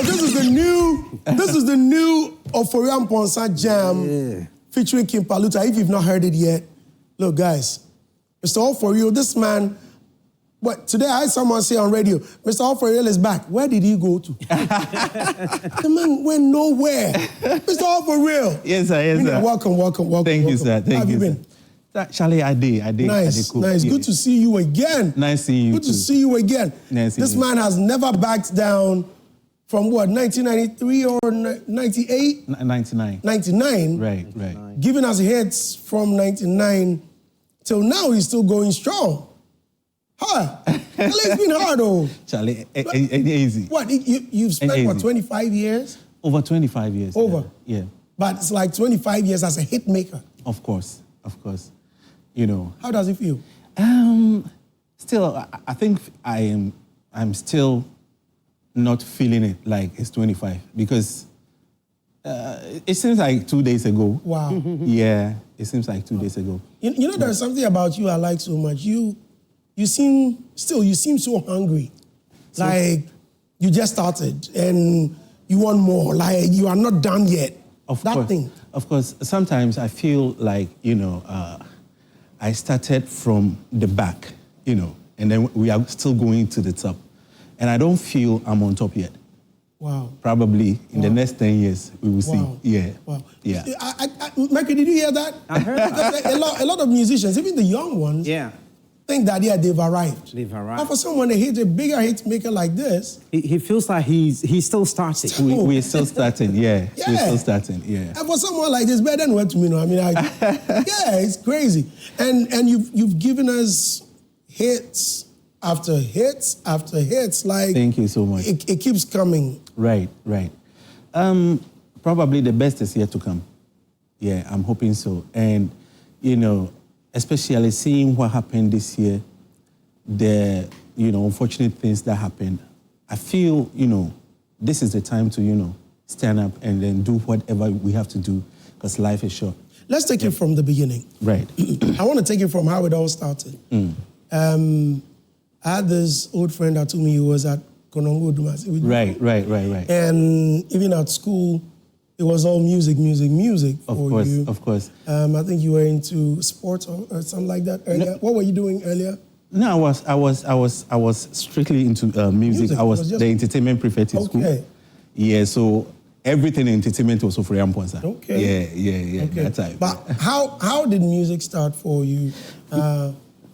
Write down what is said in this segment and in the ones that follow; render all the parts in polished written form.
Because this is the new Ofori Amponsah jam featuring King Paluta. If you've not heard it yet, look, guys, Mr. Ofori, this man. But today I heard someone say on radio, Mr. Ofori is back. Where did he go to? The man went nowhere. Mr. Ofori. Yes, sir. Yes, sir. Welcome. Thank you, sir. How have you been? Charlie, I did. Nice. Good to see you again. Nice seeing you. Good to see you again. This man has never backed down from what, 1993 or 98? 99. 99? Right. Giving us hits from 99 till now, he's still going strong. Hard. It's been hard, though. Charlie, easy. What, you've spent, what, 25 years? Over 25 years. Over? Yeah. But it's like 25 years as a hit maker. Of course. You know. How does it feel? Still, I think I'm still not feeling it like it's 25 because it seems like 2 days ago. Wow. Yeah, it seems like 2 days ago. You know, there's something about you I like so much. You seem so hungry. Like you just started and you want more. Like you are not done yet. Of course. Sometimes I feel like, you know, I started from the back, you know, and then we are still going to the top. And I don't feel I'm on top yet. Wow. Probably in the next 10 years, we will see. Yeah. Wow. Yeah. Michael, did you hear that? I heard that. a lot of musicians, even the young ones, think that, they've arrived. But for someone to hit a bigger hit maker like this... He feels like he's still starting. We're still starting, yeah. We're still starting, yeah. And for someone like this, better than what to me, I mean, it's crazy. And you've given us hits after hits after hits. Like, thank you so much. It keeps coming. Right. Probably the best is yet to come. Yeah, I'm hoping so. And, you know, especially seeing what happened this year, the, unfortunate things that happened, I feel, this is the time to, stand up and then do whatever we have to do because life is short. Let's take it from the beginning. Right. I want to take it from how it all started. I had this old friend that told me he was at Konongo Dumasi. Right. And even at school, it was all music for you. Of course. I think you were into sports or something like that earlier. No. What were you doing earlier? No, I was strictly into music. I was the entertainment prefect in school. Yeah, so everything in entertainment was for Amponsah. Okay. Yeah. Okay. That time. But how did music start for you,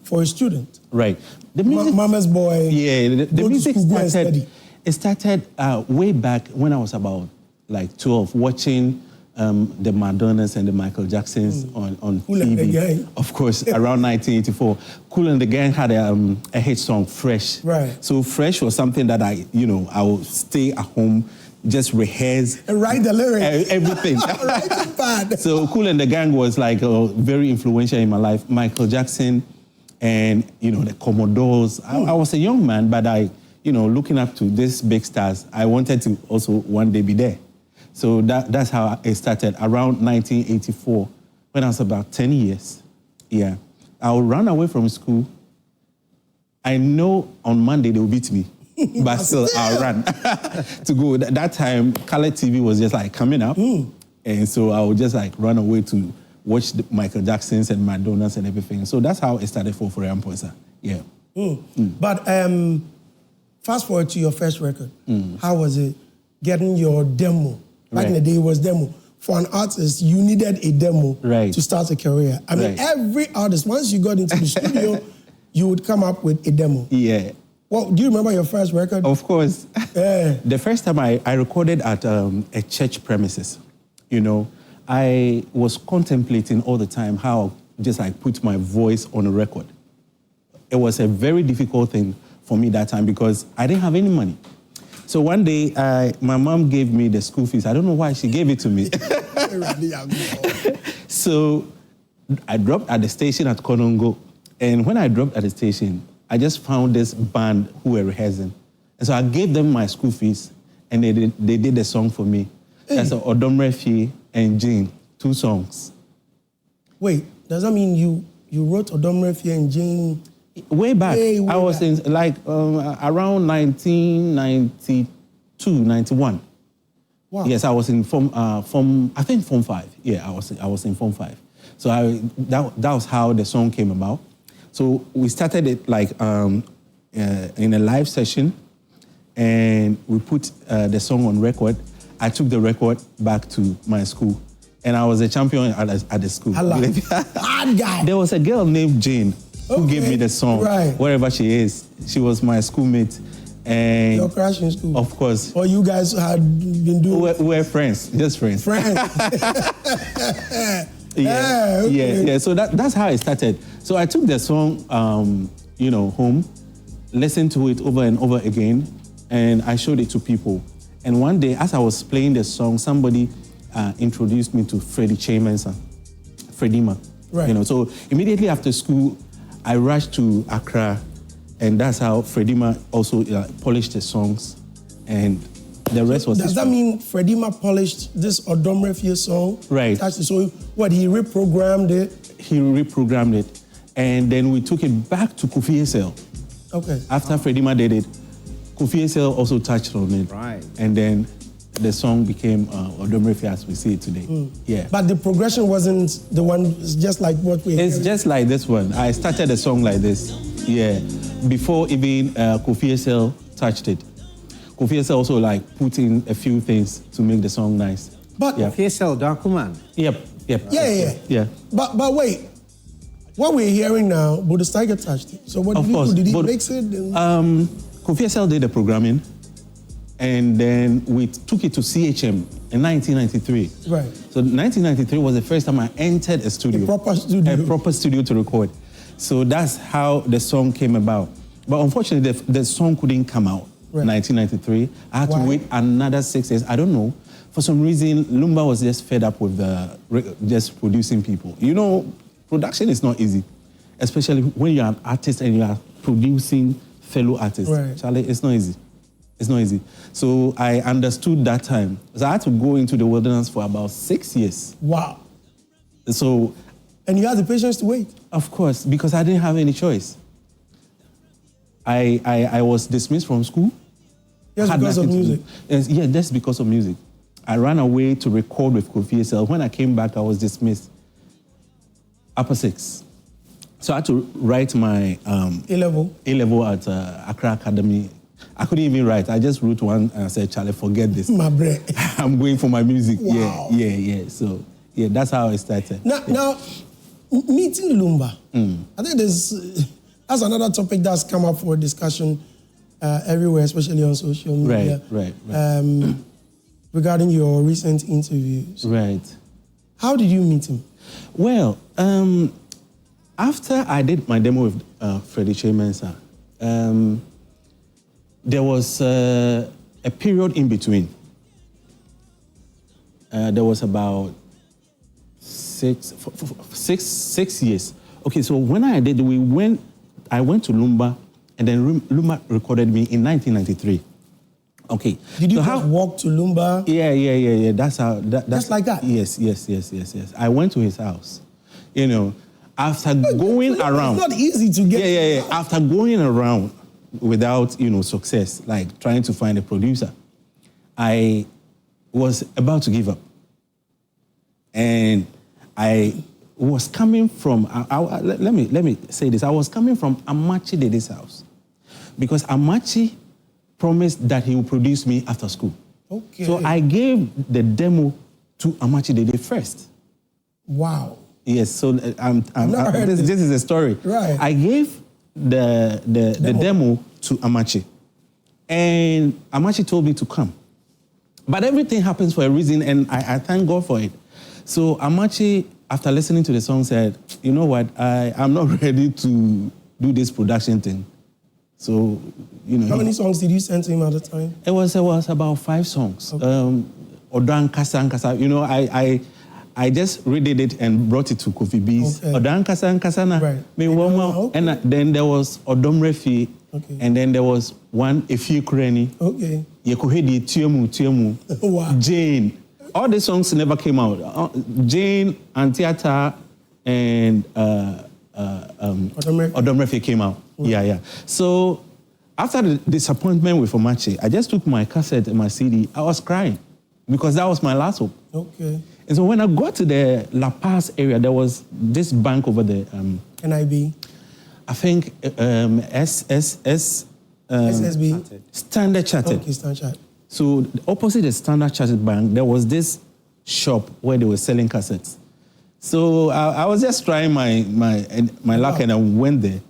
for a student? Right. The music, Mama's boy. Yeah, the music started. It started way back when I was about like 12, watching the Madonnas and the Michael Jacksons on Kool TV. And the Gang. Of course, around 1984. Kool and the Gang had a hit song, Fresh. Right. So Fresh was something that I would stay at home, just rehearse. And write the lyrics. Everything. Write the pad. So Kool and the Gang was like very influential in my life. Michael Jackson and, the Commodores. I was a young man, but looking up to these big stars, I wanted to also one day be there. So that's how it started, around 1984, when I was about 10 years. Yeah. I would run away from school. I know on Monday they will beat me, but still I'll run to go. That time, color TV was just like coming up. And so I would just like run away to watch the Michael Jacksons and Madonnas and everything. So that's how it started for Amponsah. Yeah. But fast forward to your first record. How was it getting your demo? Back in the day, it was demo. For an artist, you needed a demo to start a career. I mean, every artist, once you got into the studio, you would come up with a demo. Yeah. Well, do you remember your first record? Of course. The first time I recorded at a church premises, I was contemplating all the time how just I put my voice on a record. It was a very difficult thing for me that time because I didn't have any money. So one day, my mom gave me the school fees. I don't know why she gave it to me. So I dropped at the station at Konongo. And when I dropped at the station, I just found this band who were rehearsing. And so I gave them my school fees, and they did the song for me. That's Odomrefi and Jane, 2 songs. Wait, does that mean you wrote Odomrefi and Jane? Way back. I was in around 1992, 91. Wow. Yes, I was in form 5. Yeah, I was in form 5. So that was how the song came about. So we started it like in a live session, and we put the song on record. I took the record back to my school, and I was a champion at the school. Bad guy. There was a girl named Jane who gave me the song, wherever she is. She was my schoolmate. And your crush in school? Of course. Or you guys had been doing? We were friends, just friends. Friends. Yeah. So that's how it started. So I took the song, home, listened to it over and over again, and I showed it to people. And one day, as I was playing the song, somebody introduced me to Fredkyeimensah, Fredyma. Right. So immediately after school, I rushed to Accra, and that's how Fredyma also polished the songs, and the rest was. Does that mean Fredyma polished this Odomrefie song? Right. So what, he reprogrammed it? He reprogrammed it, and then we took it back to Kofi Esel. Okay. After Fredyma did it, Kofi Esel also touched on it. Right. And then the song became Odomrefie as we see it today. Yeah. But the progression wasn't the one, it's just like what we It's just like this one. I started the song like this. Yeah. Before even Kofi Esel touched it. Kofi Esel also like put in a few things to make the song nice. But PSL, Darkuman. Yep. Yeah. But wait, what we're hearing now, Buddha Tiger touched it. So what did he do? Did he mix it? Kofi Esel did the programming, and then we took it to CHM in 1993. Right. So 1993 was the first time I entered a studio. A proper studio to record. So that's how the song came about. But unfortunately, the song couldn't come out in 1993. I had to wait another 6 years. I don't know. For some reason, Lumba was just fed up with just producing people. Production is not easy, especially when you're an artist and you are producing fellow artists. Right. Charlie, it's not easy. It's not easy. So I understood that time. So I had to go into the wilderness for about 6 years. Wow. So. And you had the patience to wait? Of course, because I didn't have any choice. I was dismissed from school. Just because of music? Yeah, just because of music. I ran away to record with Kofi Esel. When I came back, I was dismissed. Upper 6. So I had to write my A-level at Accra Academy. I couldn't even write. I just wrote one and I said, Charlie, forget this. My bread. I'm going for my music. Wow. Yeah. So, that's how it started. Now meeting Lumba, I think that's another topic that's come up for discussion everywhere, especially on social media. Right. Regarding your recent interviews. Right. How did you meet him? Well, after I did my demo with Fredkyeimensah, there was a period in between. There was about 6 years. Okay, so when I did, I went to Lumba, and then Lumba recorded me in 1993. Okay. Did you just walk to Lumba? Yeah. That's how. Just like that? Yes. I went to his house. After going around. It's not easy to get. Yeah. After going around without, success, like trying to find a producer, I was about to give up. And I was coming from, let me say this, I was coming from Amakyedede's house. Because Amachi promised that he would produce me after school. Okay. So I gave the demo to Amakyedede first. Wow. Yes, so this is a story. Right. I gave the demo to Amachi, and Amachi told me to come. But everything happens for a reason, and I thank God for it. So Amachi, after listening to the song, said, you know what, I'm not ready to do this production thing. So, How many songs did you send to him at the time? It was about 5 songs. Okay. Odan Kasa. I just redid it and brought it to Kofi B's. Odan Kasa. Right. And then there was Odomrefie. Okay. And then there was one Efi Kureni. Okay. Yekohedi Tiemu. Wow. Jane. All the songs never came out. Jane, Antiata, and Odomrefie came out. Yeah. So after the disappointment with Omache, I just took my cassette and my CD. I was crying because that was my last hope. Okay. And so when I got to the La Paz area, there was this bank over there. NIB. I think SSB. Standard Chartered. Okay, Standard Chartered. So opposite the Standard Chartered Bank, there was this shop where they were selling cassettes. So I was just trying my luck, and I went there.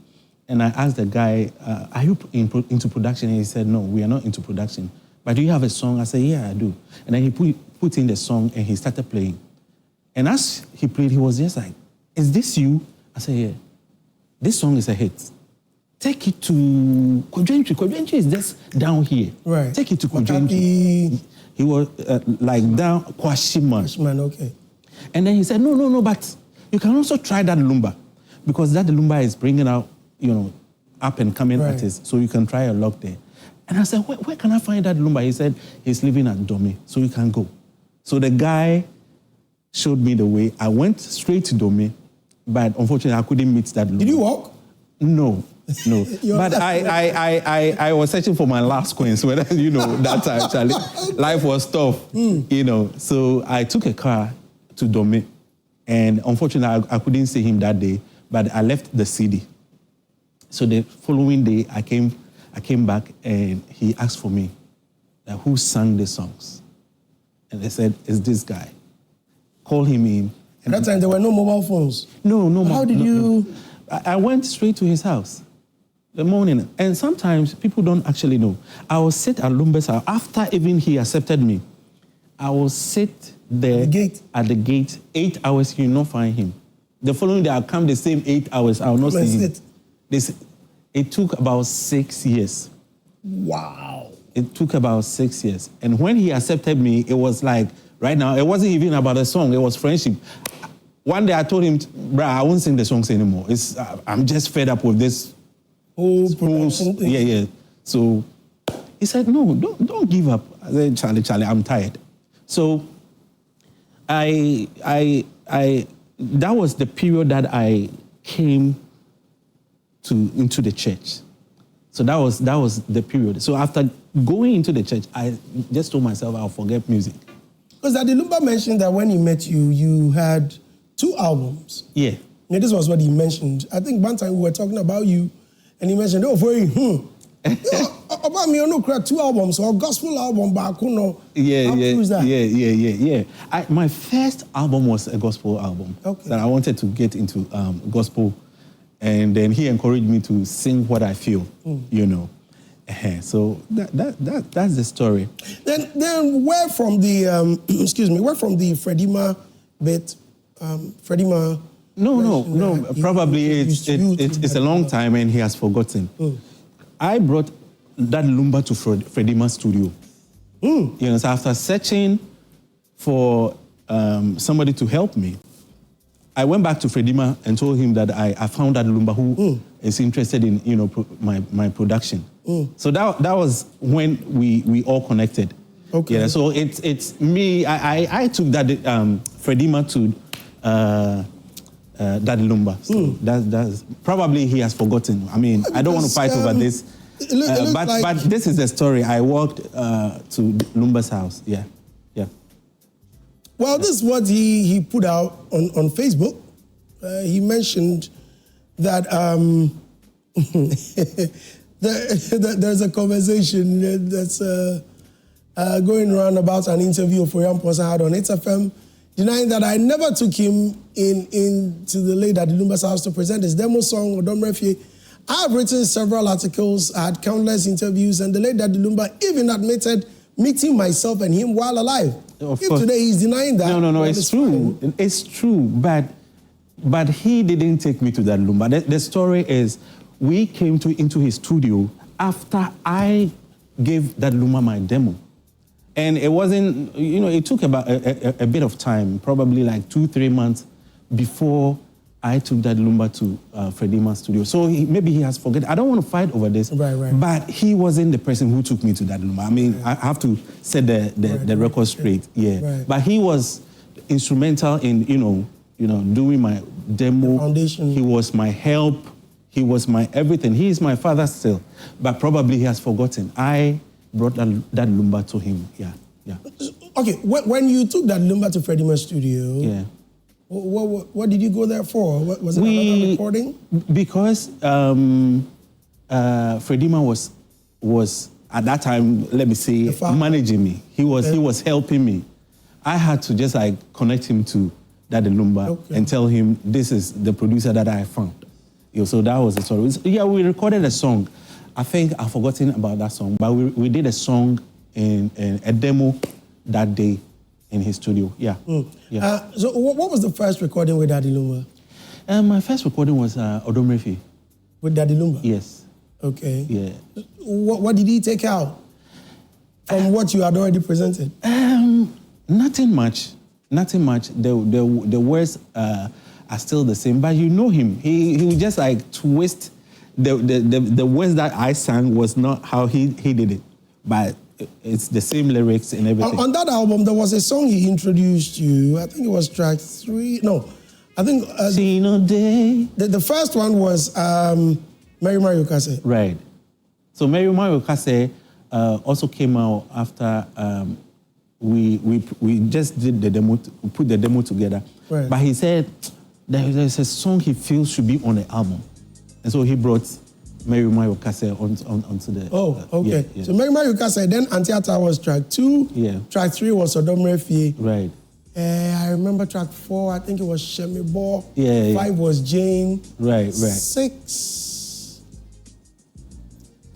And I asked the guy, are you into production? And he said, no, we are not into production. But do you have a song? I said, yeah, I do. And then he put in the song and he started playing. And as he played, he was just like, is this you? I said, yeah. This song is a hit. Take it to kojoantwi. Kojoantwi is just down here. Right. Take it to kojoantwi. He was like down Kwashiman. Kwashiman, okay. And then he said, no, but you can also try Daddylumba, because Daddylumba is bringing out, up and coming artists, so you can try your luck there. And I said, where can I find Daddylumba? He said, he's living at Dome, so you can go. So the guy showed me the way. I went straight to Dome, but unfortunately I couldn't meet Daddylumba. Did you walk? No. But I was searching for my last coins, whether, that time, Charlie, life was tough, So I took a car to Dome, and unfortunately I couldn't see him that day, but I left the CD. So the following day I came back, and he asked for me, who sang the songs? And they said, it's this guy. Call him in. At that time there were no mobile phones. No. How did you? I went straight to his house the morning, and sometimes people don't actually know. I will sit at Lumba's house after even he accepted me. I will sit there at the gate 8 hours. You will not find him. The following day I'll come the same 8 hours. I will not see him. It took about 6 years. Wow. It took about 6 years, and when he accepted me, it was like right now. It wasn't even about a song. It was friendship. One day I told him, bruh, I won't sing the songs anymore. I'm just fed up with this. Yeah. So he said, no, don't give up. I said, Charlie, I'm tired. So that was the period that I came into the church. So that was the period. So after going into the church, I just told myself I'll forget music. Because Daddylumba mentioned that when he met you, you had 2 albums. Yeah. This was what he mentioned. I think one time we were talking about you, and he mentioned, Ofori, about me, I know, 2 albums, or gospel album, but I couldn't know. Yeah. That? Yeah. My first album was a gospel album. Okay. That I wanted to get into gospel, and then he encouraged me to sing what I feel, So that's the story. Then where from the where from the Fredyma bit? Fredyma. No. Probably it's a long time and he has forgotten. I brought Daddylumba to Fredyma studio. So after searching for somebody to help me, I went back to Fredyma and told him that I found Daddylumba who is interested in my production. So that was when we all connected. Okay. Yeah. So it's me. I took that Fredyma to Daddylumba. So that's probably he has forgotten. I mean, I don't want to fight over this. But this is the story. I walked to Lumba's house. Yeah. Well, this is what he put out on Facebook. He mentioned that there's a conversation that's going around about an interview for Amponsah had on 8FM, denying that I never took him into the late Daddylumba's house to present his demo song, Odomrefie. I have written several articles, I had countless interviews, and the late Daddylumba even admitted meeting myself and him while alive. Of course. Today he's denying that. No, it's true. Fine. It's true, but he didn't take me to Daddylumba. The story is, we came into his studio after I gave Daddylumba my demo. And it wasn't, it took about a bit of time, probably like 2-3 months before I took Daddylumba to Fredyma's studio. So maybe he has forgotten. I don't want to fight over this. Right. But he wasn't the person who took me to Daddylumba. I mean, I have to set the record straight. Yeah. Right. But he was instrumental in, doing my demo. The foundation. He was my help. He was my everything. He is my father still, but probably he has forgotten. I brought that Lumba to him. Yeah, yeah. Okay, when you took that Lumba to Fredyma studio, Yeah. What did you go there for? Was it another recording? Because Fredyma was at that time, let me say, managing me. He was helping me. I had to just like connect him to Daddylumba and tell him this is the producer that I found. So that was the story. Yeah, we recorded a song. I think I've forgotten about that song, but we did a song in a demo that day in his studio. Yeah. Yeah. So what was the first recording with Daddylumba? My first recording was odwo. With Daddylumba? Yes. Okay. Yeah. What did he take out from what you had already presented? Nothing much. Nothing much. The words are still the same, but you know him. He would just like twist the words that I sang was not how he did it, but it's the same lyrics and everything. On that album, there was a song he introduced you. I think it was track 3. No, I think the first one was merquryquaye. Right. So merquryquaye also came out after we just did the demo, put the demo together. Right. But he said there's a song he feels should be on the album, and so he brought merquryquaye onto the. Oh, okay. Yeah. So merquryquaye, then Antiata was track 2. Yeah. Track 3 was odwo. Right. I remember track 4. I think it was Shemibo. Yeah. 5 was Jane. Right. 6.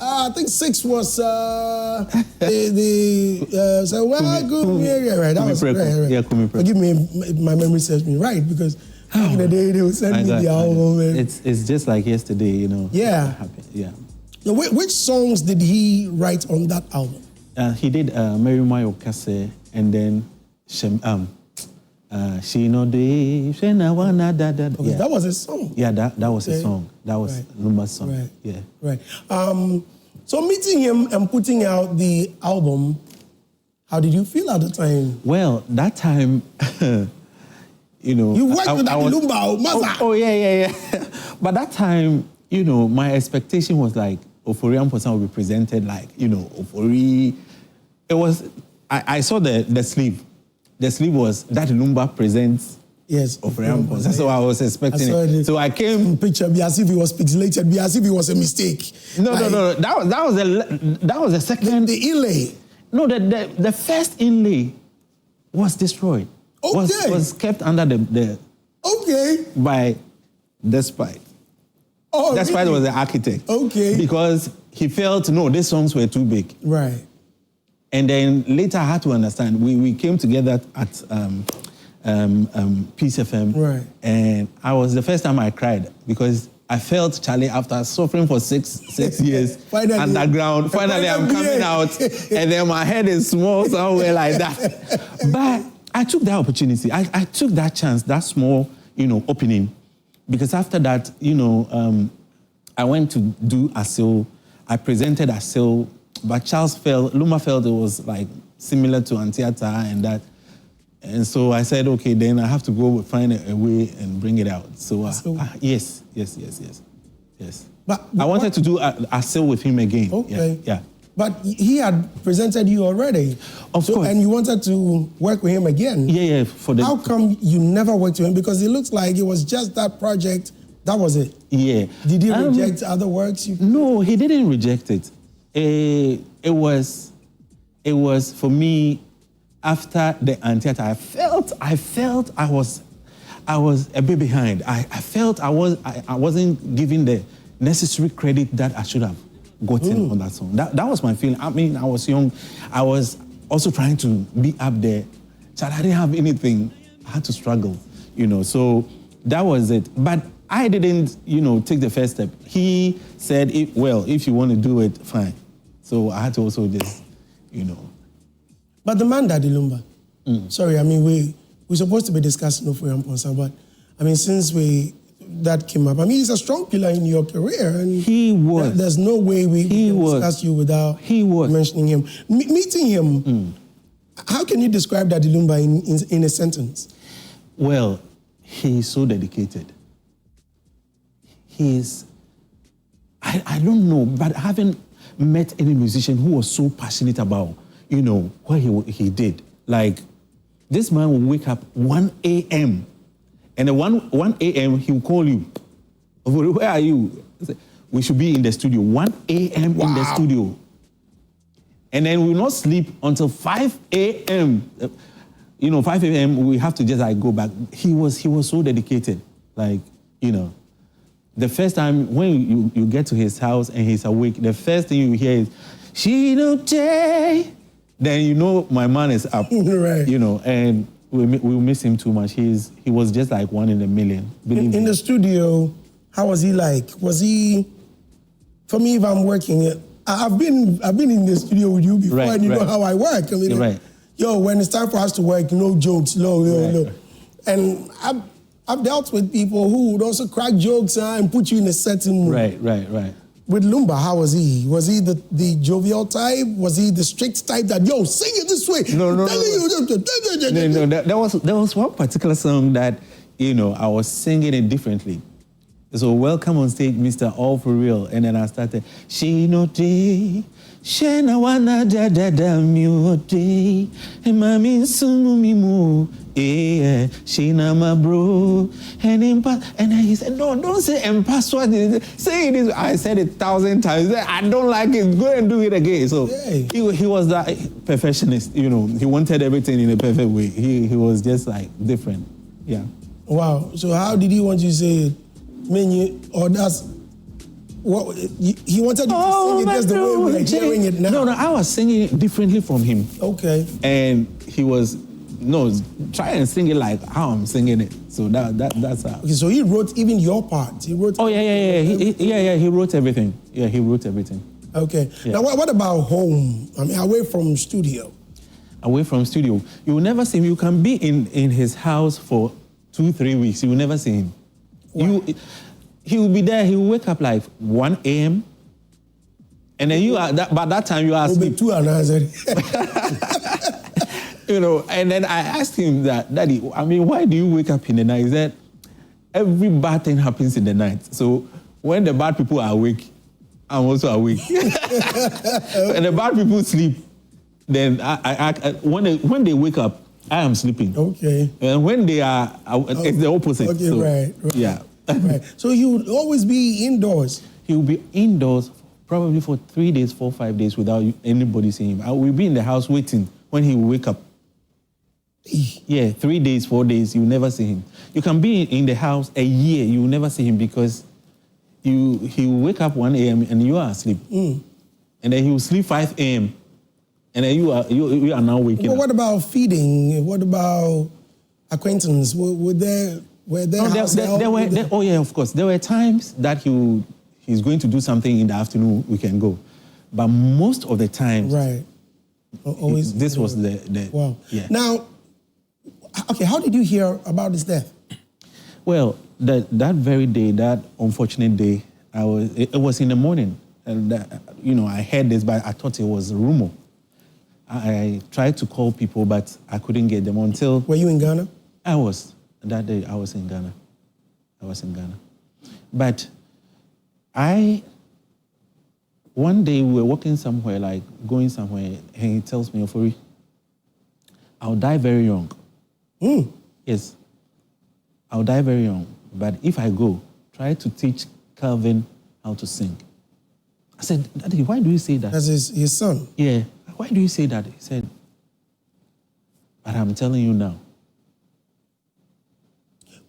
I think 6 was so well good. Right. That was right. Yeah, forgive me, my memory serves me right because back in the day they would send me the album. It's just like yesterday, you know. Yeah. Yeah. So which songs did he write on that album? He did merquryquaye and then she no de she na wana da da. Okay, that was a song. Yeah, that was a song. That was Lumba's song. Right. Yeah. Right. So meeting him and putting out the album, how did you feel at the time? Well, that time, you know, you worked with Lumba, Mother. Oh yeah. But that time, you know, my expectation was like Ofori Amponsah will be presented like, you know, Ofori. It was. I saw the sleeve. The sleeve was Daddylumba presents. Yes. Ofori Amponsah. So I was expecting it. So I came. Picture be as if it was pixelated, be as if it was a mistake. No. That was the second. The inlay. No, the first inlay was destroyed. Okay. Was kept under the. Okay. By Despite. Oh, Despite really? was the architect. Okay. Because he felt no, these songs were too big. Right. And then later I had to understand. We came together at Peace FM. Right. And I was the first time I cried because I felt, Charlie, after suffering for six years Finally, underground, finally I'm coming out and then my head is small somewhere like that. But I took that opportunity. I took that chance, that small, you know, opening. Because after that, you know, I went to do Asil. I presented Asil, but Lumba felt it was like similar to Antiata and that. And so I said, okay, then I have to go find a way and bring it out. So yes. But I wanted to do Asil with him again. Okay. Yeah. But he had presented you already. Of course. And you wanted to work with him again. Yeah. How come you never worked with him? Because it looks like it was just that project. That was it. Yeah. Did he reject other works? No, he didn't reject it. It was for me, after the Antiata, I felt I was a bit behind. I felt I wasn't given the necessary credit that I should have gotten on that song. That was my feeling. I mean, I was young. I was also trying to be up there. So I didn't have anything. I had to struggle, you know. So that was it. But I didn't, you know, take the first step. He said, if you want to do it, fine. So I had to also just, you know. But the man Daddylumba, sorry, I mean, we're supposed to be discussing Ofori Amponsah, but I mean, since that came up, I mean, he's a strong pillar in your career. And he was. There's no way we can discuss you without mentioning him. Meeting him, how can you describe Daddylumba in a sentence? Well, he's so dedicated. He's I don't know, but I haven't met any musician who was so passionate about, what he did. Like, this man will wake up 1 a.m. and at 1 a.m. he will call you. Where are you? We should be in the studio. 1 a.m. in the studio. And then we will not sleep until 5 a.m. 5 a.m. we have to just go back. He was so dedicated. Like, the first time when you get to his house and he's awake, the first thing you hear is, Shino-jay. Then my man is up. Right. And we miss him too much. He was just like one in a million. In the studio, how was he like? Was he, for me, if I'm working, I've been in the studio with you before, and you know how I work. I mean, when it's time for us to work, no jokes, no. And I've dealt with people who would also crack jokes and put you in a certain mood. Right. With Lumba, how was he? Was he the jovial type? Was he the strict type that, sing it this way? No. There was one particular song that, I was singing it differently. So welcome on stage, Mr. Ofori, and then I started, Shino-jay, Shenawana da miode, Mami Sumumimu, Shina ma bro, and then he said, no, don't say password, say it. I said it 1,000 times. I don't like it. Go and do it again. So he was that perfectionist. He wanted everything in a perfect way. He was just like different. Yeah. Wow. So how did he want you to say it? That's what he wanted you to sing it just the way we're hearing it now. No, I was singing it differently from him. Okay. And he was, try and sing it like how I'm singing it. So that's how. Okay, so he wrote even your part. He wrote. Oh yeah. He wrote everything. Yeah, he wrote everything. Okay. Yeah. Now what about home? I mean, away from studio. Away from studio, you will never see him. You can be in his house for 2-3 weeks. You will never see him. Wow. He will be there. He will wake up like 1 a.m. And then by that time you are asleep. And then I asked him that, Daddy, I mean, why do you wake up in the night? He said, every bad thing happens in the night. So when the bad people are awake, I'm also awake. And the bad people sleep. Then when they wake up, I am sleeping. Okay. And when they are, it's the opposite. Okay, so, right. Yeah. Right. So he would always be indoors? He will be indoors probably for 3 days, 4-5 days without anybody seeing him. I will be in the house waiting when he will wake up. Yeah, 3 days, 4 days, you will never see him. You can be in the house a year, you will never see him because he will wake up 1 a.m. and you are asleep. And then he will sleep 5 a.m. And then you are now waking up. What about feeding? What about acquaintance? Were there oh yeah, of course. There were times that he's going to do something in the afternoon, we can go. But most of the times, right. Always. This was the wow. Yeah. Now, okay, how did you hear about his death? Well, that very day, that unfortunate day, it was in the morning, and I heard this, but I thought it was a rumor. I tried to call people, but I couldn't get them until. Were you in Ghana? I was. That day, I was in Ghana. But one day we were walking somewhere, like going somewhere, and he tells me, Ofori, I'll die very young. Yes, I'll die very young. But if I go, try to teach Calvin how to sing. I said, Daddy, why do you say that? As his son? Yeah. Why do you say that? He said, but I'm telling you now.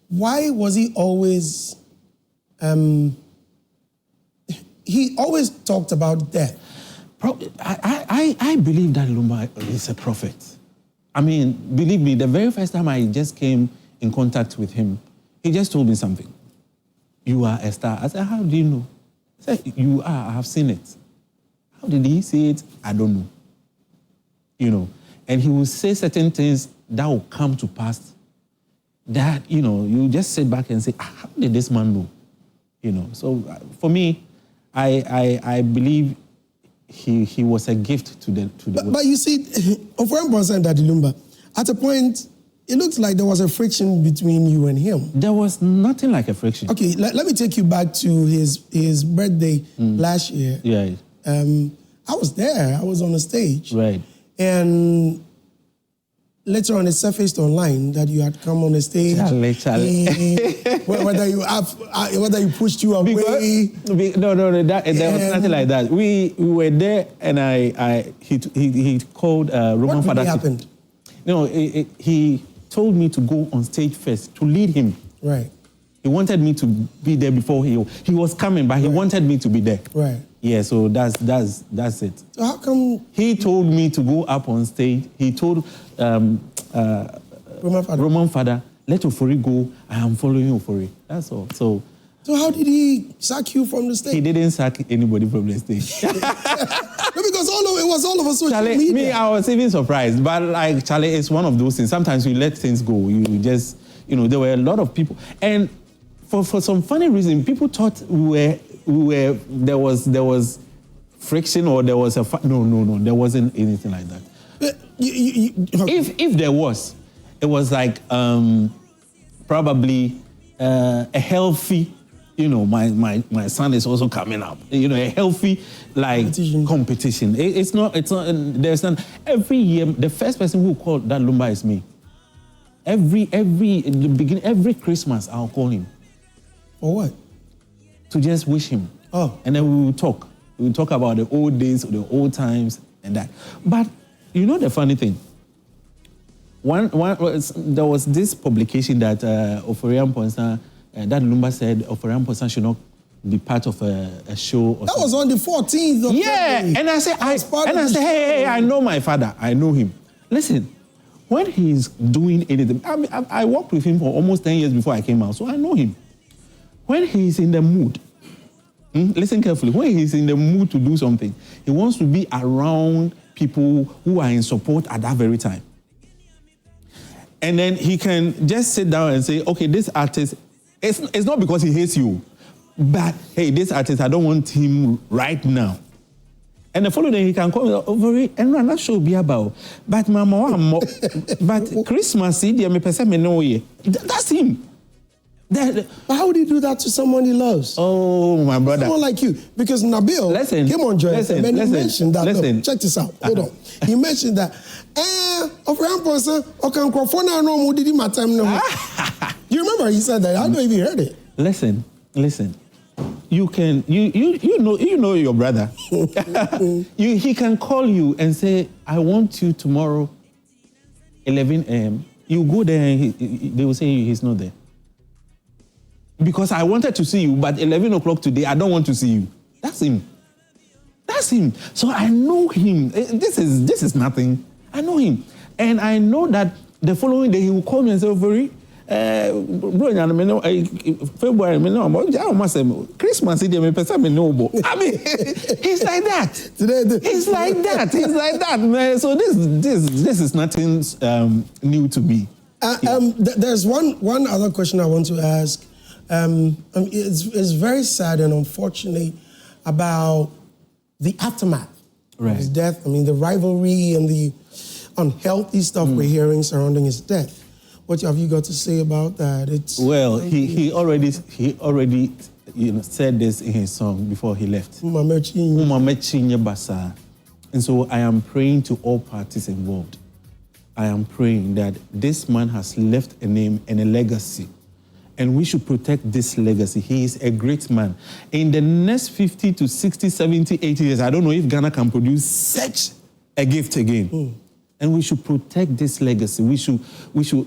Why was he always, he always talked about death? I believe that Lumba is a prophet. I mean, believe me, the very first time I just came in contact with him, he just told me something. You are a star. I said, how do you know? He said, you are, I have seen it. How did he say it? I don't know. And he will say certain things that will come to pass that, you just sit back and say, how did this man know? So for me, I believe he was a gift to the world. But you see, Ofori and Daddylumba, at a point, it looks like there was a friction between you and him. There was nothing like a friction. Okay, let me take you back to his birthday last year. Yeah. I was there. I was on the stage. Right. And later on, it surfaced online that you had come on the stage. Charlie. Whether you pushed you away. No, there was nothing like that. We were there, and he called Roman what Father. What happened? No, he told me to go on stage first to lead him. Right. He wanted me to be there before he was coming, but he wanted me to be there. Right. Yeah, so that's it. So how come he told me to go up on stage? He told Roman Father, let Ofori go. I am following Ofori. That's all. So how did he sack you from the stage? He didn't sack anybody from the stage. No, because it was all over social Charlie, media. Me, I was even surprised. But like Charlie, it's one of those things. Sometimes you let things go. You just, there were a lot of people, and for some funny reason, people thought there was friction or there was a no, there wasn't anything like that. Okay. If there was, it was like probably a healthy. My son is also coming up. A healthy competition. It's not. There's not. Every year, the first person who called Daddylumba is me. Every Christmas, I'll call him. For what? To just wish him. Oh. And then we will talk. We will talk about the old days, the old times, and that. But the funny thing. There was this publication that Ofori Amponsah, Daddylumba said Ofori Amponsah should not be part of a show. That was on the 14th of February. And I said, hey, I know my father. I know him. Listen, when he's doing anything, I worked with him for almost 10 years before I came out, so I know him. When he's in the mood, listen carefully, when he's in the mood to do something, he wants to be around people who are in support at that very time. And then he can just sit down and say, okay, this artist, it's not because he hates you, but hey, this artist, I don't want him right now. And the following day, he can call me over and I'm not sure be about. But mama, but Christmas, that's him. But how would he do that to someone he loves? Oh, my brother. Someone like you. Because Nabil came on Joy FM and he mentioned that. Look, check this out. Hold on. He mentioned that, Ofori Amponsah, you remember he said that? I don't even heard it. Listen. You can, you know your brother. He can call you and say, I want you tomorrow, 11 a.m. You go there and they will say he's not there. Because I wanted to see you, but 11 o'clock today, I don't want to see you. That's him. So I know him. This is nothing. I know him. And I know that the following day he will call me and say, Ofori, February, Christmas, I mean, he's like that. He's like that, man. So this is nothing new to me. There's one other question I want to ask. It's very sad and unfortunate about the aftermath of his death. I mean, the rivalry and the unhealthy stuff we're hearing surrounding his death. What have you got to say about that? He already said this in his song before he left. And so I am praying to all parties involved. I am praying that this man has left a name and a legacy. And we should protect this legacy. He is a great man. In the next 50 to 60, 70, 80 years, I don't know if Ghana can produce such a gift again. And we should protect this legacy.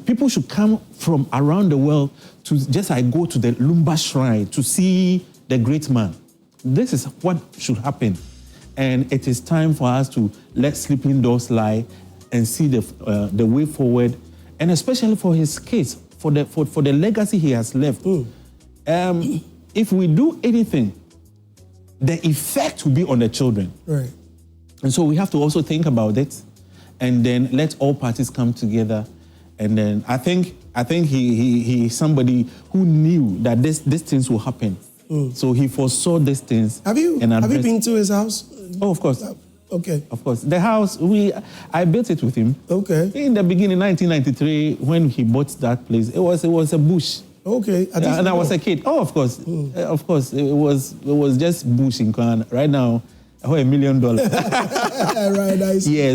People should come from around the world to just go to the Lumba shrine to see the great man. This is what should happen. And it is time for us to let sleeping dogs lie and see the way forward, and especially for his kids, for the legacy he has left. If we do anything, the effect will be on the children. Right. And so we have to also think about it, and then let all parties come together. And then I think he somebody who knew that these things will happen. So he foresaw these things. Have you been to his house? Oh, of course. Okay. Of course. The house, I built it with him. Okay. In the beginning, 1993, when he bought that place, it was a bush. Okay. And I was a kid. Oh, of course. Of course. It was just bush in Ghana. Right now, $1 million. Right, nice. Yeah,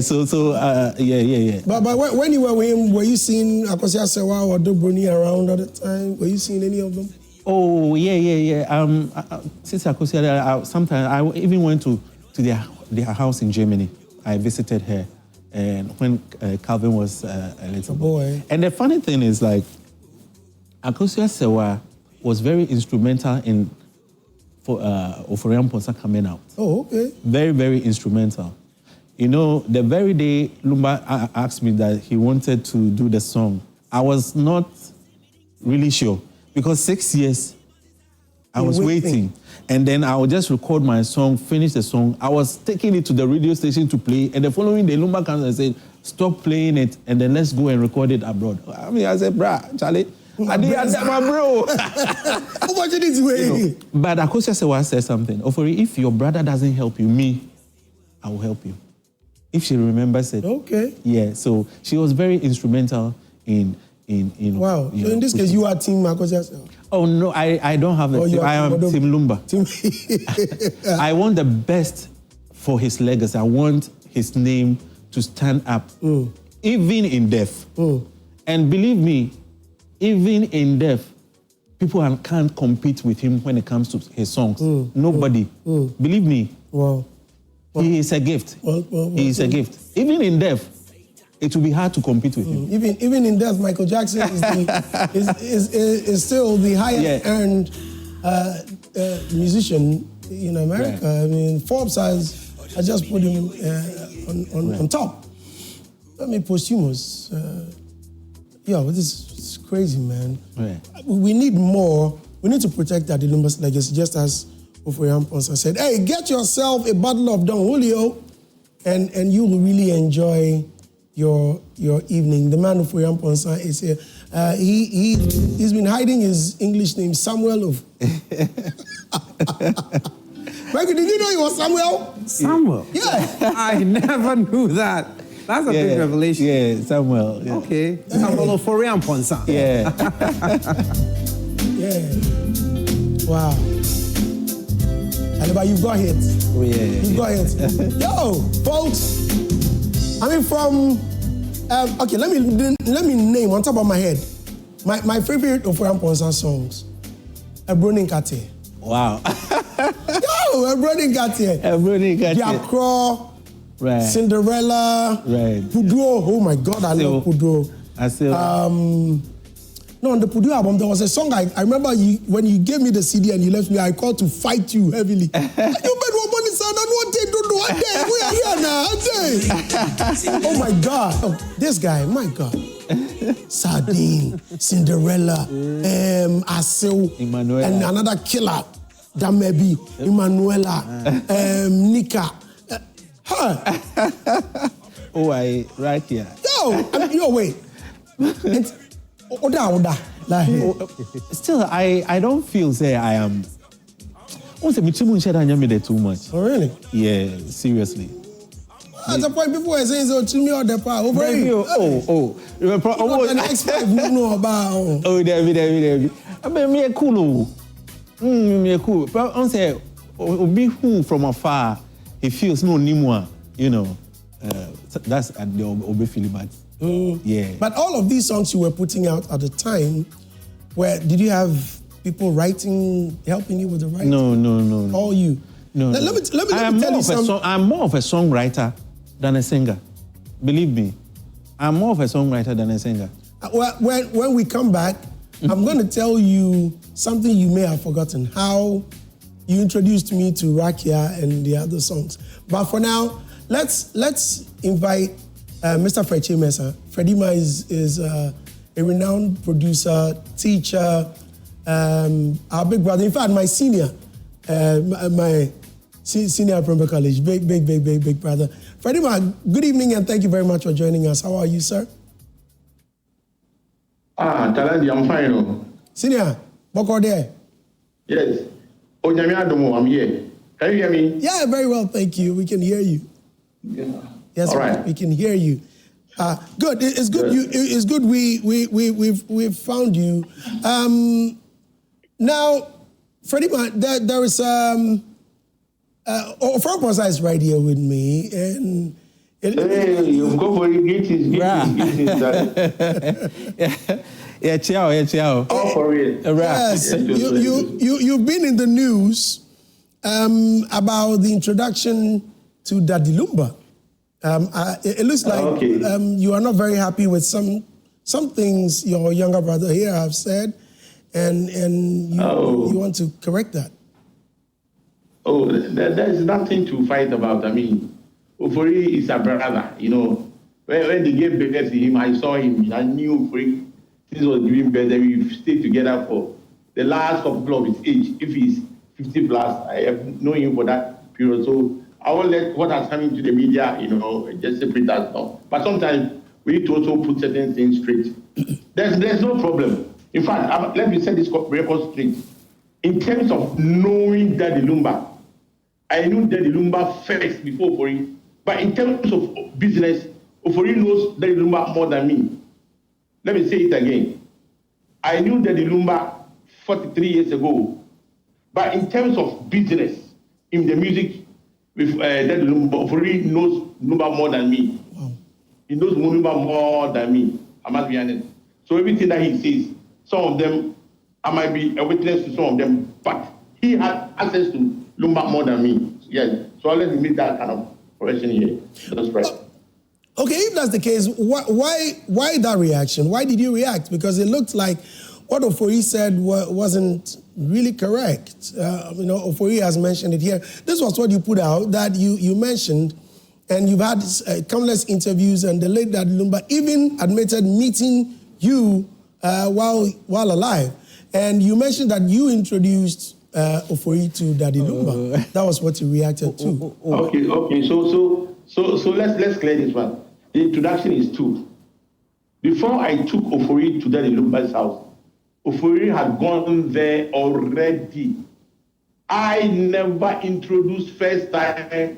yeah. But when you were with him, were you seeing Akosia Sewa or Dobroni around at the time? Were you seeing any of them? Oh, yeah. Since Akosia, sometimes I even went to their house in Germany. I visited her, and when Calvin was a little boy. And the funny thing is, like, Akosia Sewa was very instrumental for Ofori Amponsah coming out. Oh, okay. Very, very instrumental. You know, the very day Lumba asked me that he wanted to do the song, I was not really sure because 6 years I was waiting. And then I would just record my song, finish the song. I was taking it to the radio station to play, and the following day Lumba comes and said, stop playing it, and then let's go and record it abroad. I mean, I said, brah, Charlie, I did my bro. But Akosia Sewa said something. Ofori, if your brother doesn't help you, me, I will help you. If she remembers it. Okay. Yeah, so she was very instrumental in wow. So in this case, you are Team Akosia Sewa? Oh, no, I don't have a team. I am Team Lumba. I want the best for his legacy. I want his name to stand up, even in death. And believe me, even in death, people can't compete with him when it comes to his songs. Nobody. Believe me. Wow. He is a gift. He is a gift. Even in death, it will be hard to compete with him. Even in death, Michael Jackson is still the highest earned musician in America. Right. I mean, Forbes has just put him on top. I mean, posthumous. But this is crazy, man. Right. We need more. We need to protect Daddylumba's legacy, just as Ofori Amponsah said, hey, get yourself a bottle of Don Julio, and you will really enjoy your evening. The man Ofori Amponsah is here. He's been hiding his English name, Samuel. Michael, did you know he was Samuel? Samuel? Yeah. I never knew that. That's a big revelation. Yeah, Samuel. Yeah. Okay. Samuel Ofori Amponsah. Yeah. Yeah. Wow. But you've got hits. Oh, yeah. You've got hits. Yo, folks. I mean, from okay, let me name on top of my head my favorite Ofori Amponsah songs. Ebroninkatie. Wow. Yo, Ebroninkatie. Diakro. Right. Cinderella. Right. Pudwo. Oh my God, I love Pudwo. No, on the Pudwo album, there was a song I remember when you gave me the CD and you left me, I called to fight you heavily. You bet what money son, I don't want Oh my God. Oh, this guy, my God. Sardine, Cinderella, Asil, and another killer, Damebi, Emanuela, Nika. Right here. Yo, wait. Oda. Still, I don't feel say I am. Too much. Oh, really? Yeah, seriously. At the point people were saying so to me or the power over you. The next five know about. Oh, David. I mean, me cool. Me cool. But on say, be who from afar, he feels no anymore. You know, that's at the Obe Philibat. Yeah. But all of these songs you were putting out at the time, did you have people writing, helping you with the writing? No. All you? No. Let me tell you something. I'm more of a songwriter than a singer. Believe me. I'm more of a songwriter than a singer. When we come back, I'm going to tell you something you may have forgotten, how you introduced me to Rakia and the other songs. But for now, let's invite Mr. Fredkyeimensah. Fredyma is a renowned producer, teacher, our big brother. In fact, my senior, my senior at Primary College, big brother. Fredyma, good evening and thank you very much for joining us. How are you, sir? Talandi, I'm fine. Senior, Boko there? Yes. I'm here. Can you hear me? Yeah, very well, thank you. We can hear you. Yeah. Yes, All right. we can hear you. Good. It's good. It's good. We've found you. Now, Fredyma, there is Amponsah is right here with me, and Hey, you go for it. Greetings. Yeah, ciao. All for it. yes, you've been in the news about the introduction to Daddylumba. It looks like you are not very happy with some things your younger brother here have said, and you want to correct that. Oh, there's nothing to fight about. I mean, Ofori is a brother, you know. When they gave birth to him, I saw him. I knew Ofori. This was giving birth, and we stayed together for the last couple of his age. If he's 50 plus, I have known him for that period. So I won't let what has come into the media, you know, just separate that now. But sometimes we need to also put certain things straight. There's no problem. In fact, let me set this record straight. In terms of knowing Daddylumba, I knew Daddylumba first before Ofori. But in terms of business, Ofori knows Daddylumba more than me. Let me say it again. I knew Daddylumba 43 years ago. But in terms of business, in the music, with Daddylumba, Ofori knows Lumba more than me. Wow. He knows Lumba more than me, I must be honest. So everything that he says, some of them, I might be a witness to some of them, but he had access to Lumba more than me. Yes. So I'll let me make that kind of correction here. That's right. Okay, if that's the case, why that reaction? Why did you react? Because it looked like what Ofori said wasn't really correct. You know, Ofori has mentioned it here. This was what you put out that you mentioned, and you've had countless interviews, and the late Daddylumba even admitted meeting you while alive. And you mentioned that you introduced Ofori to Daddylumba. That was what you reacted to. Okay. So let's clear this one. The introduction is two. Before I took Ofori to Daddylumba's house, Ofori had gone there already. I never introduced first time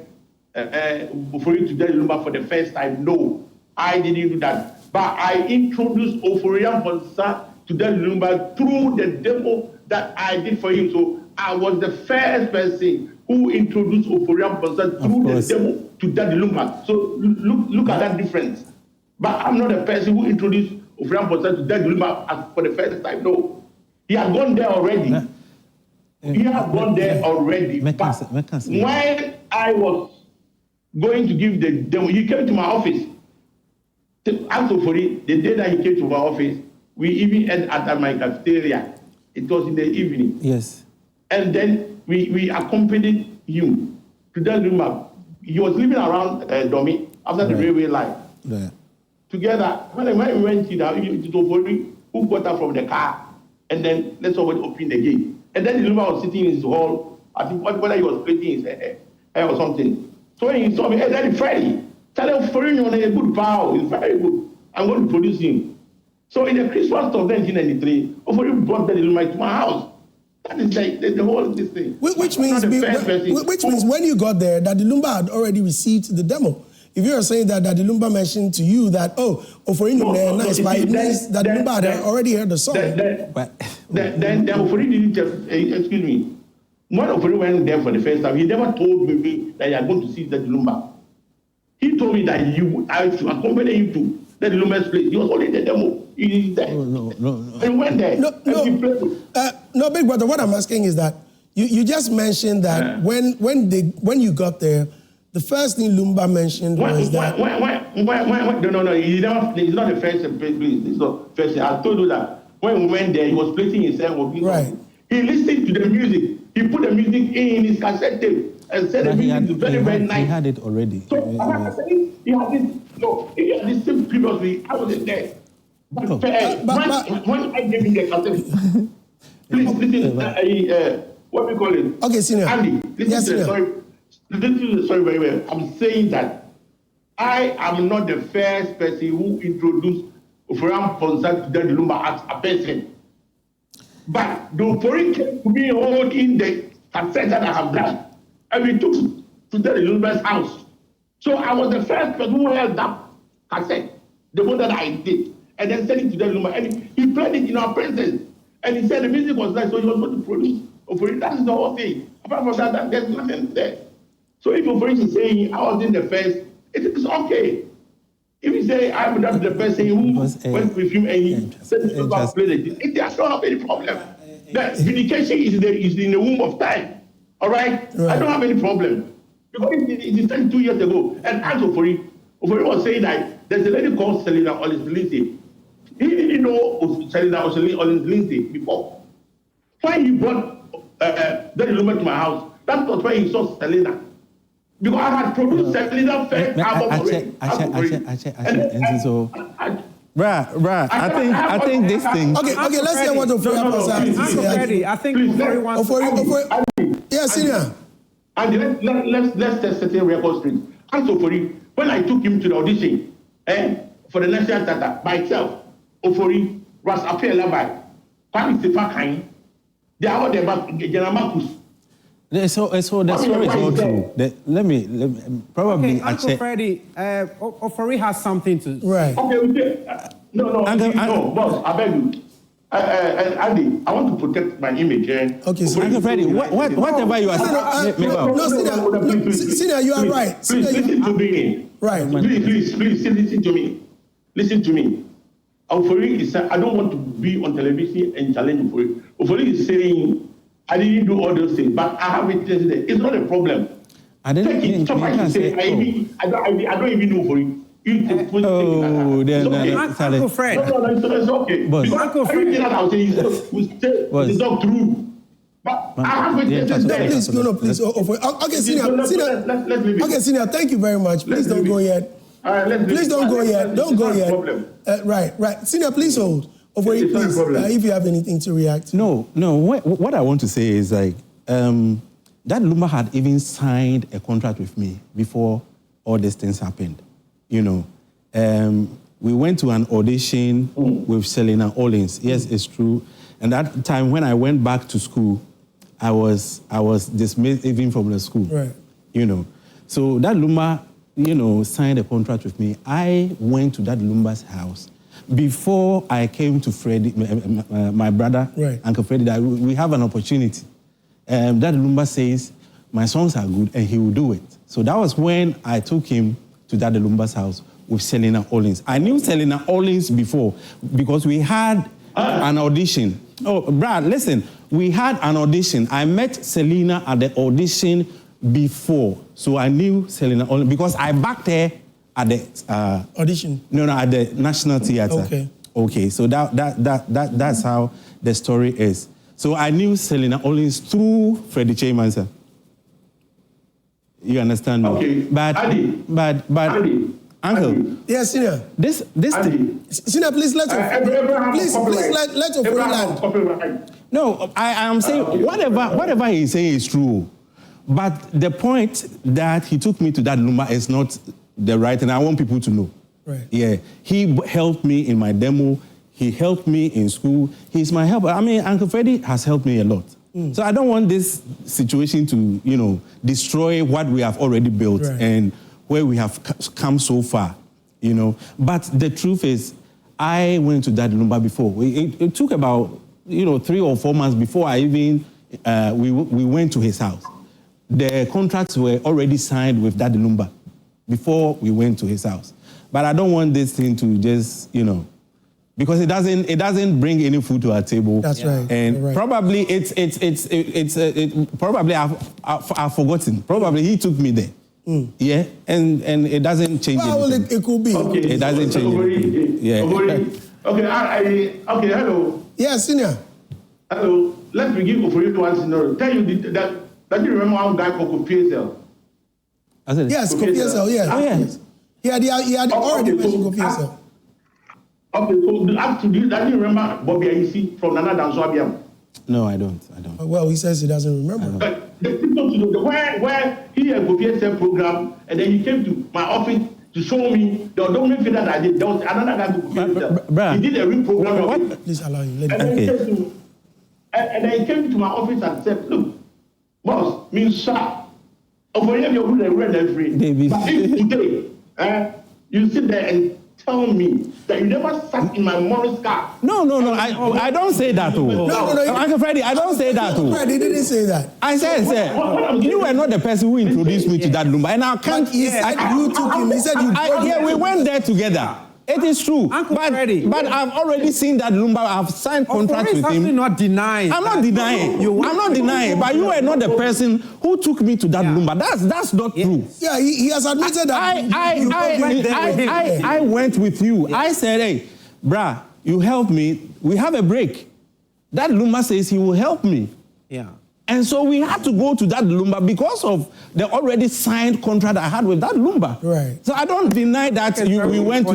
Ofori to Daddylumba for the first time. No, I didn't do that. But I introduced Ofori Amponsah to Daddylumba through the demo that I did for him. So I was the first person who introduced Ofori Amponsah through the demo to Daddylumba. So look at that difference. But I'm not the person who introduced Ofori Amponsah to Daddylumba for the first time. No. He had gone there already. But when I was going to give the demo, he came to my office. Ask Ofori, the day that he came to my office, we even ate at my cafeteria. It was in the evening. Yes. And then we accompanied him to Daddylumba. He was living around Domi after the railway line. Yeah. Together, when we went to Ofori, who got out from the car, and then let's always open the gate. And then Lumba was sitting in his hall. I think whether he was plaiting his hair or something. So when he saw me, hey, Daddy Freddy, tell him Ofori on a good power. He's very good. I'm going to produce him. So in the Christmas of 1993, Ofori brought Daddylumba to my house. That is like the whole this thing. Which means when you got there, Daddylumba had already received the demo. If you are saying that Daddylumba mentioned to you that, Ofori nice, but it means Daddylumba had already heard the song. Then Ofori didn't excuse me. When Ofori went there for the first time, he never told me that you are going to see Daddylumba. He told me that I should accompany him to Daddylumba's place. He was only the demo. He there. No. And he went there. No, Big Brother, what I'm asking is that you just mentioned that when you got there, the first thing Lumba mentioned was that... No, he's not the first place. It's not first. I told you that when we went there, he was placing himself. Right. He listened to the music. He put the music in his cassette tape and said the music is very, very nice. He had it already. So, he had this thing previously. I wasn't there. But when I gave him the cassette, please listen, what we call it? Okay, Senior. Andy, listen to the story. Listen to the story very well. I'm saying that I am not the first person who introduced Ofori Amponsah to Daddylumba as a person. But the Ofori came to me holding the cassette that I have done. And we took to Daddylumba's house. So I was the first person who held that cassette, the one that I did, and then sent it to Daddylumba. And he played it in our presence. And he said the music was nice, so he was going to produce Ofori. That is the whole thing. Apart from that, there's nothing there. So if Ofori is saying I was in the first, it is okay. If you say I'm not the first saying who went with him and he said he was play it, I don't have any problem. The vindication is in the womb of time. All right? I don't have any problem. Because it is 2 years ago. And as Ofori was saying that there's a lady called Selena Olis-Lindsay. He didn't know Selena Olis-Lindsay before. When he brought Daddylumba to my house, that was when he saw Selena. Because I had produced Selena first album already. I think this thing. Okay, let's hear what Ofori has to say. Freddy, I think Ofori wants Ofori. Yeah, senior. And let's test certain record straight. As Ofori, when I took him to the audition for the National Theatre by itself, Ofori, Ras Apia Labai, Kwame Sefa, they are all the Ghanamusic. So the story is all true. Let me probably. Okay, Uncle Freddy, Ofori has something to. Right. Okay, no, boss, I beg you. Andy, I want to protect my image. Okay, so Uncle Freddy, whatever you are saying. Senior, you are right. Please listen to me. Right. Please, listen to me. Listen to me. Ofori is I don't want to be on television and challenge Ofori. Ofori is saying, I didn't do all those things, but I have it there. It's not a problem. I don't even know Ofori. Uncle Fred. No, it's okay. Because Uncle Fred. everything that I was saying is not true. But I have witnesses there. Please. Okay, senior. Okay, senior, thank you very much. Please don't go yet. Please don't go yet. Don't go yet. Right. Senior, please hold. Ofori, please, if you have anything to react. No. What I want to say is like, Daddylumba had even signed a contract with me before all these things happened. You know, we went to an audition with Selena Ollins. Yes, it's true. And that time when I went back to school, I was dismissed even from the school. Right. You know, so Daddylumba, signed a contract with me. I went to Daddylumba's house before I came to Freddy, my brother, right. Uncle Freddy. That we have an opportunity. Daddylumba says my songs are good and he will do it. So that was when I took him to Daddylumba's house with Selena Ollins. I knew Selena Ollins before because we had an audition. Oh, Brad, listen, we had an audition. I met Selena at the audition before, so I knew Selena Ollins because I backed her at the audition. No, at the National Theatre. Okay. So that's how the story is. So I knew Selena Ollins through Fredkyeimensah. You understand me? Okay. But Andy. Uncle. Yes, senior. This senior, please let Ofori land. No, I am saying whatever he's saying is true. But the point that he took me to Daddylumba is not the right, and I want people to know. Right. Yeah. He helped me in my demo. He helped me in school. He's my helper. I mean, Uncle Freddy has helped me a lot. So I don't want this situation to, destroy what we have already built and where we have come so far, But the truth is, I went to Daddylumba before. It took about, 3 or 4 months before I even, we went to his house. The contracts were already signed with Daddylumba before we went to his house. But I don't want this thing to just, because it doesn't bring any food to our table. That's right. And probably probably I've forgotten. Probably he took me there. Yeah, and it doesn't change anything. Well, it could be. Okay. It doesn't change anything. Yeah. Okay, hello. Yeah, senior. Hello. Let me give Ofori one scenario. Tell you that you remember how guy called Kojoantwi? Yes, Kojoantwi, yeah. Oh, yes. He had already mentioned Kojoantwi. Okay, so after this, I didn't remember Bobby Aisi from Nana Danso. No, I don't. Well, he says he doesn't remember. But the people to know where he had Kojoantwi program, and then he came to my office to show me the documentary that I did. There was another guy who Kojoantwi. He did a real program. What? Please allow him. And then he came to my office and said, "Look, boss, means sir, Ofori, you're going to run every. David. But if today, you sit there and tell me that you never sat in my Morris car. No. I don't say that. No. Uncle Freddy, I don't say that. Freddy didn't say that. I said, you were not the person who introduced me to that Lumba, and I can't. He said you took him. He said you. Yeah, we went there together. It is true. Uncle Freddy. But I've already seen that Lumba. I've signed contracts with him. Not denying. I'm not denying. I'm not denying. But you were not the person who took me to that Lumba. That's not true. Yeah, he has admitted that. I went with you. Yeah. I said, hey, brah, you help me. We have a break. That Lumba says he will help me. Yeah. And so we had to go to that Lumba because of the already signed contract I had with that Lumba. Right. So I don't deny that we went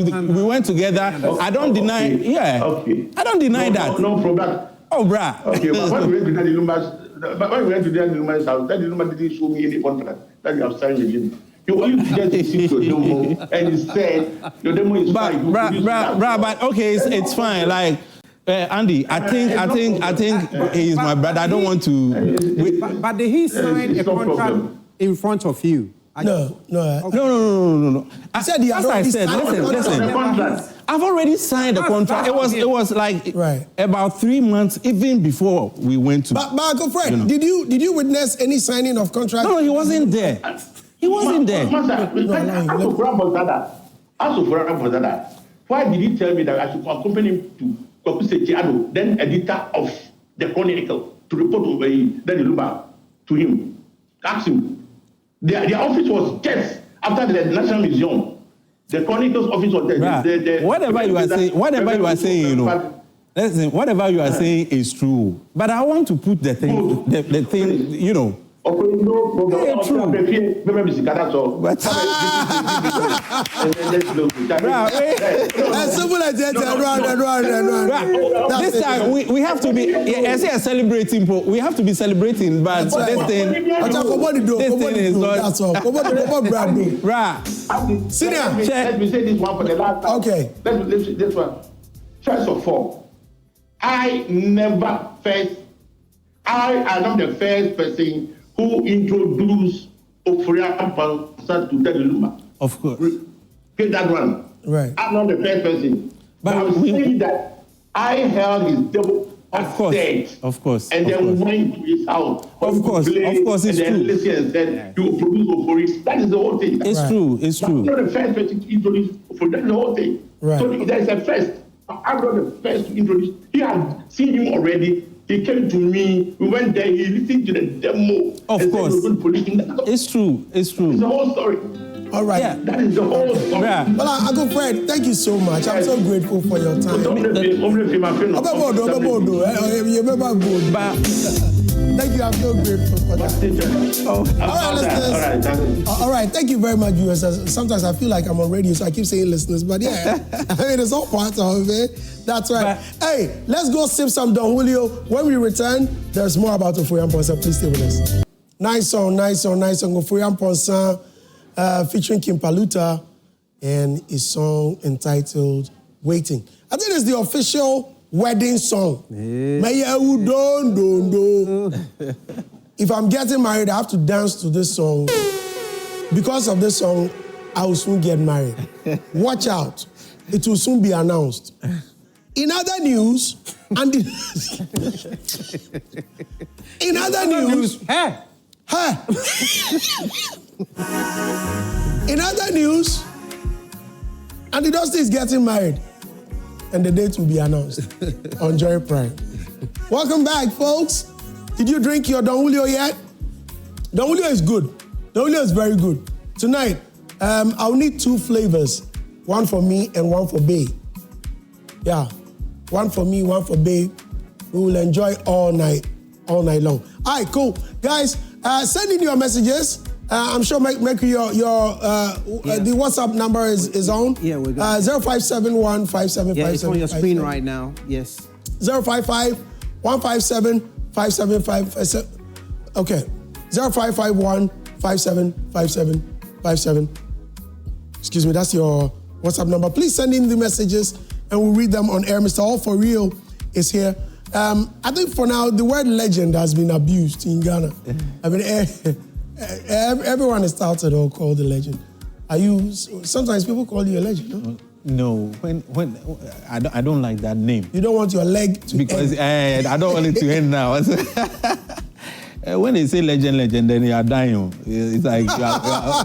together. Okay. I don't deny. Yeah. Okay. I don't deny that. No problem. Oh, bruh. Okay. But when we went to Daddylumba's house, Daddylumba didn't show me any contract that you have signed with him. You only just see your demo, and he said your demo is fine. Bruh. But okay, it's fine. Like. Andy, I think he is my brother. I don't want to. But did he sign a contract in front of you? No. I said he had already signed the contract. I've already signed the contract. It was like about 3 months even before we went to. But Uncle Fred, did you witness any signing of contract? No, he wasn't there. He wasn't there. Why did he tell me that I should accompany him to then editor of the Chronicle, to report over Daddylumba to him? Ask him. Their office was just after the National Museum. The Chronicle's office was there. Whatever you are saying, you know. Listen, whatever you are saying is true. But I want to put the thing, you know. This time we have to be. I say celebrating, but we have to be celebrating. But this thing is not. That's all. Right. Senior, let me say this one for the last time. Okay. Let's this one. First of all, I am not the first person who introduced Ofori Amponsah to Daddylumba. Of course. Get that one. Right. I'm not the first person. But I'm saying that I held his double stage. Of course. And then went to his house. Of course, it's and then true. Listen and said, you will produce Ofori. That is the whole thing. It's true. It's true. I'm not the first person to introduce Ofori. That's the whole thing. Right. So there is a first. I'm not the first to introduce. He had seen him already. He came to me. We went there. He listened to the demo. Of course. It's true. It's true. It's the whole story. All right. Yeah. That is the whole story. Yeah. Well, Uncle Fred, thank you so much. I'm so grateful for your time. Thank you. I'm so grateful for that. All right, listeners. All right. Thank you very much, viewers. Sometimes I feel like I'm on radio, so I keep saying listeners, but yeah, I mean, it's all part of it. That's right. Hey, let's go sip some Don Julio. When we return, there's more about Ofori Amponsah. Please stay with us. Nice song. Ofori Amponsah featuring Kim Paluta and his song entitled Waiting. I think it's the official wedding song. If I'm getting married, I have to dance to this song. Because of this song, I will soon get married. Watch out. It will soon be announced. In other news, in other news, andydosty is getting married, and the date will be announced on joyprime. Welcome back, folks. Did you drink your Don Julio yet? Don Julio is good. Don Julio is very good. Tonight, I'll need 2 flavors. One for me and one for Bae. Yeah, one for me, one for Bae. We will enjoy all night long. All right, cool. Guys, send in your messages. I'm sure Mercury, the WhatsApp number is on. Yeah, we're good. 0571 5757. Yeah, it's on your screen right now. Yes. 055 157 5757. Okay. 0551 575757. Excuse me, that's your WhatsApp number. Please send in the messages and we'll read them on air. Mr. Ofori is here. I think for now, the word legend has been abused in Ghana. I mean, Everyone is touted or called a legend. Are you? Sometimes people call you a legend. No? No, when I don't like that name. You don't want your leg to because end. I don't want it to end now. When they say legend, then you are dying. It's like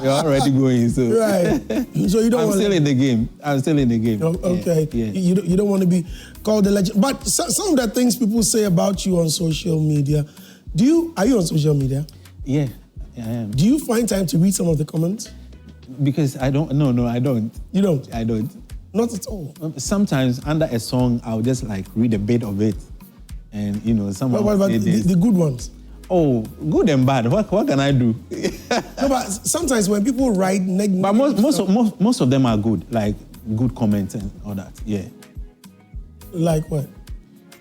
you're already going. So right. So you don't. I'm still in the game. I'm still in the game. Oh, okay. Yeah. You don't want to be called a legend. But some of the things people say about you on social media. Are you on social media? Yeah, I am. Do you find time to read some of the comments? Because I don't. No, I don't. You don't? I don't. Not at all. Sometimes under a song, I'll just like read a bit of it, and someone. What about the good ones? Oh, good and bad. What can I do? No, but sometimes when people write negative, but most of them are good, like good comments and all that. Yeah. Like what?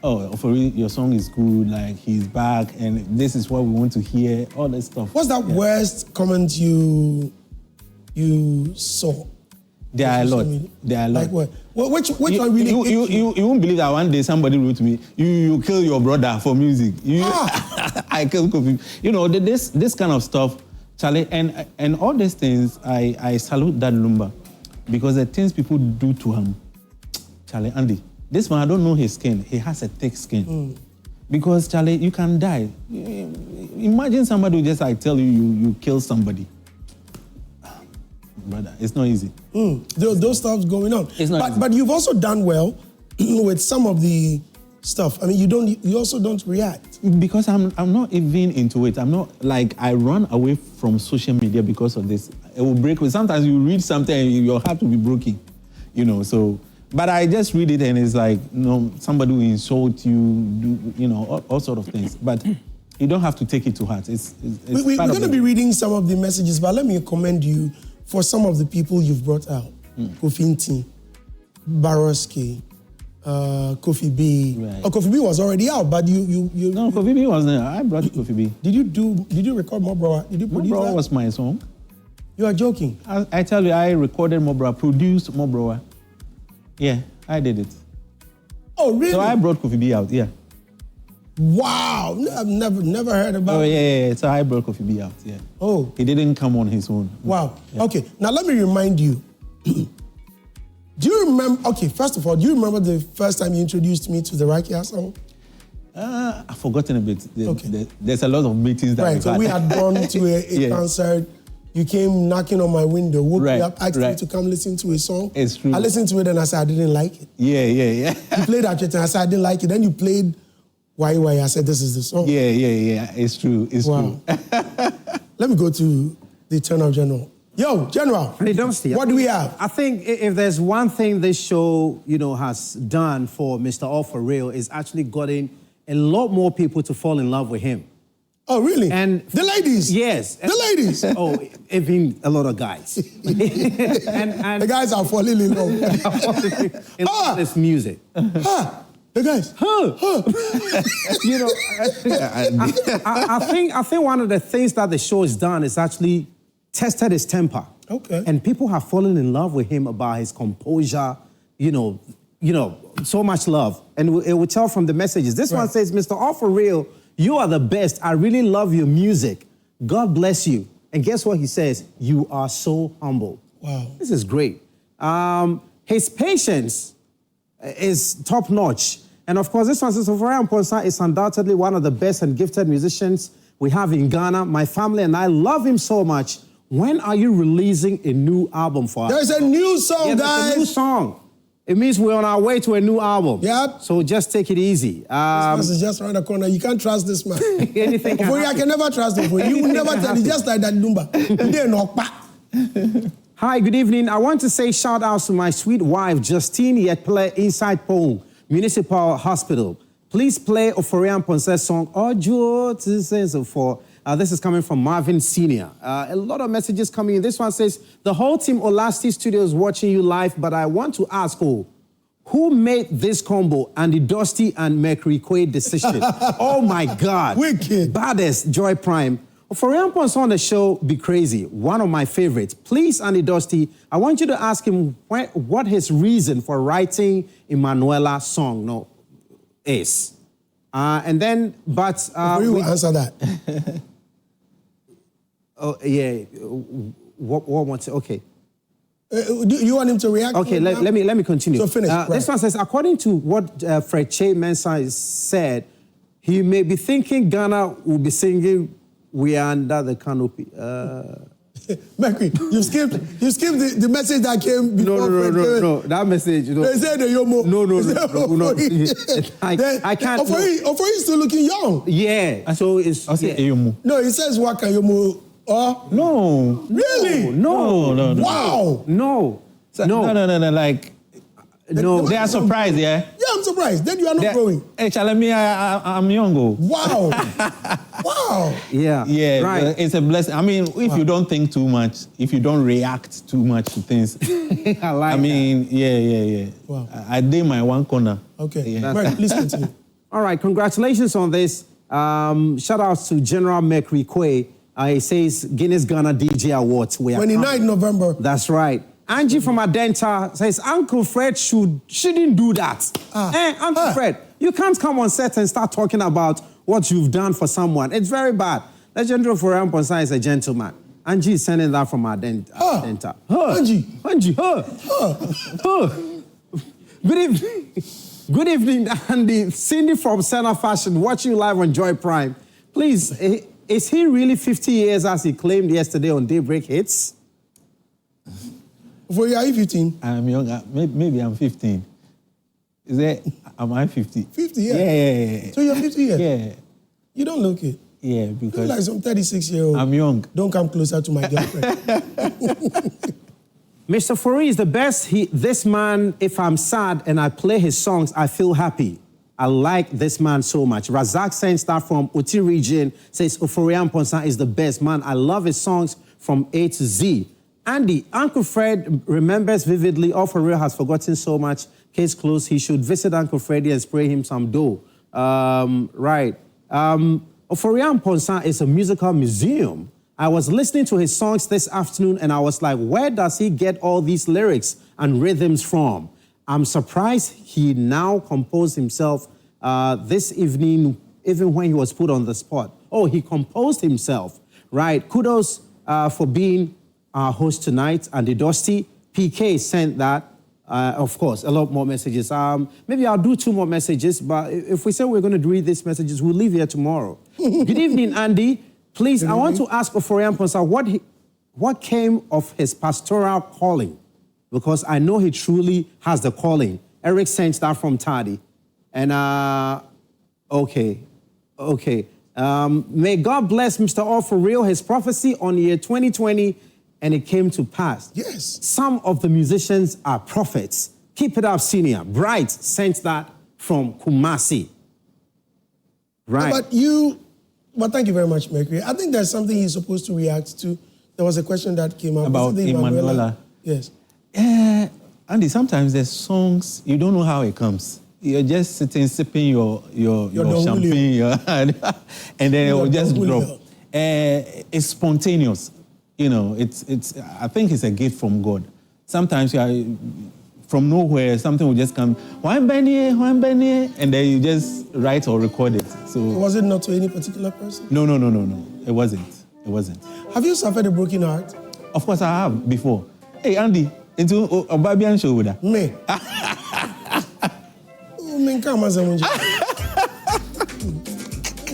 Oh, Ofori, your song is good. Like he's back, and this is what we want to hear. All that stuff. What's that worst comment you saw? There are a lot. There are a lot. Like what? Which one really? You won't believe that one day somebody wrote to me, you kill your brother for music. I kill Kofi. This kind of stuff, Charlie, and all these things, I salute Daddylumba because the things people do to him, Charlie, Andy, this one, I don't know his skin. He has a thick skin. Because, Charlie, you can die. Imagine somebody who just tell you kill somebody. Brother, it's not easy. Those stuff's going on. It's not easy. But you've also done well with some of the stuff. I mean, you also don't react. Because I'm not even into it. I'm not I run away from social media because of this. It will break. Sometimes you read something and your heart will be broken, so. But I just read it and it's like, somebody will insult you, all sort of things. But you don't have to take it to heart. We're going to be reading some of the messages, but let me commend you for some of the people you've brought out. Kofinti, Baroski, Kofi B. Right. Oh, Kofi B was already out, but you. No, Kofi B was there. I brought Kofi B. Did you record Mobra? Did you produce Mobra that? was my song. You are joking. I tell you, I recorded Mobra, produced Mobra. Yeah, I did it. Oh, really? So I brought Kofi B out, yeah. Wow, I've never heard about it. Oh, yeah. So I brought Kofi B out, yeah. Oh. He didn't come on his own. Wow. Yeah. Okay, now let me remind you. Do you remember, first of all, do you remember the first time you introduced me to the Rakia song? I've forgotten a bit. Okay. There's a lot of meetings that Right, so we had gone to a concert. You came knocking on my window, woke me up, asked me to come listen to a song. It's true. I listened to it and I said I didn't like it. Yeah. You played Achete and I said I didn't like it. Then you played Why. I said this is the song. Yeah. It's true. It's true. Let me go to the Eternal General. Yo, General. Andydosty, what do we have? I think if there's one thing this show, has done for Mr. Ofori is actually gotten a lot more people to fall in love with him. Oh, really? And the ladies? Yes. The ladies? Oh, even a lot of guys. and the guys are falling in love. in love with this music. The guys. I think one of the things that the show has done is actually tested his temper. Okay. And people have fallen in love with him about his composure, so much love. And it will tell from the messages. This one says, Mr. Ofori, you are the best. I really love your music. God bless you. And guess what he says? You are so humble. Wow. This is great. His patience is top notch. And of course, this one says, Ofori Amponsah is undoubtedly one of the best and gifted musicians we have in Ghana. My family and I love him so much. When are you releasing a new album for us? There's a new song, guys. There's a new song. It means we're on our way to a new album. Yep. So just take it easy. This is just around the corner. You can't trust this man. Anything can happen. I can never trust him. You will never tell. It's just like that Lumba. Hi, good evening. I want to say shout outs to my sweet wife, Justine Yetple, inside Pong Municipal Hospital. Please play Ofori Amponsah's song, odwo for. This is coming from Marvin Sr. A lot of messages coming in. This one says, the whole team Olasti Studios watching you live, but I want to ask who made this combo, andydosty and merquryquaye decision? Oh my God. Wicked. Baddest joyprime. For Amponsah on the show, Be Crazy, one of my favorites. Please, andydosty, I want you to ask him what his reason for writing Emanuela's song is. We will answer that. Oh, yeah. What wants it? Okay. Do you want him to react? Okay, let me continue. So finish. This one says, according to what Fredkyeimensah said, he may be thinking Ghana will be singing "We Are Under the Canopy." Mercury, you skipped the message that came before. No. That message, you know. They said the Yomo. No. I can't. Ofori is still looking young. Yeah. So it's. I'll say Yomo. No, it says Waka Yomo. Oh. No. Really? No. Wow. No. Like, no. They are surprised, yeah? Yeah, I'm surprised. Then you are not growing. Hey, Chalami, I'm young. Wow. Wow. Yeah. Right. It's a blessing. I mean, if you don't think too much, if you don't react too much to things. I mean, yeah. Wow. I did my one corner. Okay. Yeah. Right, please continue. All right, congratulations on this. Shout out to General merquryquaye. He says Guinness Ghana DJ Awards. 29th November. That's right. Angie from Adenta says Uncle Fred shouldn't do that. Uncle Fred, you can't come on set and start talking about what you've done for someone. It's very bad. Legendary Ofori Amponsah is a gentleman. Angie is sending that from Adenta. Angie. Good evening, Andy. Cindy from Center Fashion, watching you live on Joy Prime. Please, is he really 50 years as he claimed yesterday on Daybreak Hits? For you, are you 15? I'm young. Maybe I'm 15. Am I 50? 50, yeah. Yeah. So you're 50 years? Yeah. You don't look it. Yeah, You because look like some 36-year-old. I'm young. Don't come closer to my girlfriend. Mr. Ofori is the best. This man, if I'm sad and I play his songs, I feel happy. I like this man so much. Razak sends that from Oti region, says Ofori Amponsah is the best man. I love his songs from A to Z. Andy, Uncle Fred remembers vividly. Ofori has forgotten so much. Case closed. He should visit Uncle Freddy and spray him some dough. Right. Ofori Amponsah is a musical museum. I was listening to his songs this afternoon and I was like, where does he get all these lyrics and rhythms from? I'm surprised he now composed himself this evening, even when he was put on the spot. Oh, he composed himself. Right. Kudos for being our host tonight, andydosty. PK sent that. Of course, a lot more messages. Maybe I'll do 2 more messages, but if we say we're going to read these messages, we'll leave here tomorrow. Good evening, Andy. Please, I want to ask Ofori Amponsah what came of his pastoral calling, because I know he truly has the calling. Eric sent that from Tadi. And, okay. May God bless Mr. Ofori, his prophecy on year 2020, and it came to pass. Yes. Some of the musicians are prophets. Keep it up, senior. Bright sent that from Kumasi. Right. But thank you very much, Mercury. I think there's something he's supposed to react to. There was a question that came up. About Emanuela. Yes. Andy, sometimes there's songs, you don't know how it comes. You're just sitting, sipping your champagne, and then it will just drop. It's spontaneous. You know, I think it's a gift from God. Sometimes you are from nowhere, something will just come, and then you just write or record it. So was it not to any particular person? No. It wasn't. Have you suffered a broken heart? Of course I have before. Hey, Andy, into a Babian show with that. Me. Come as you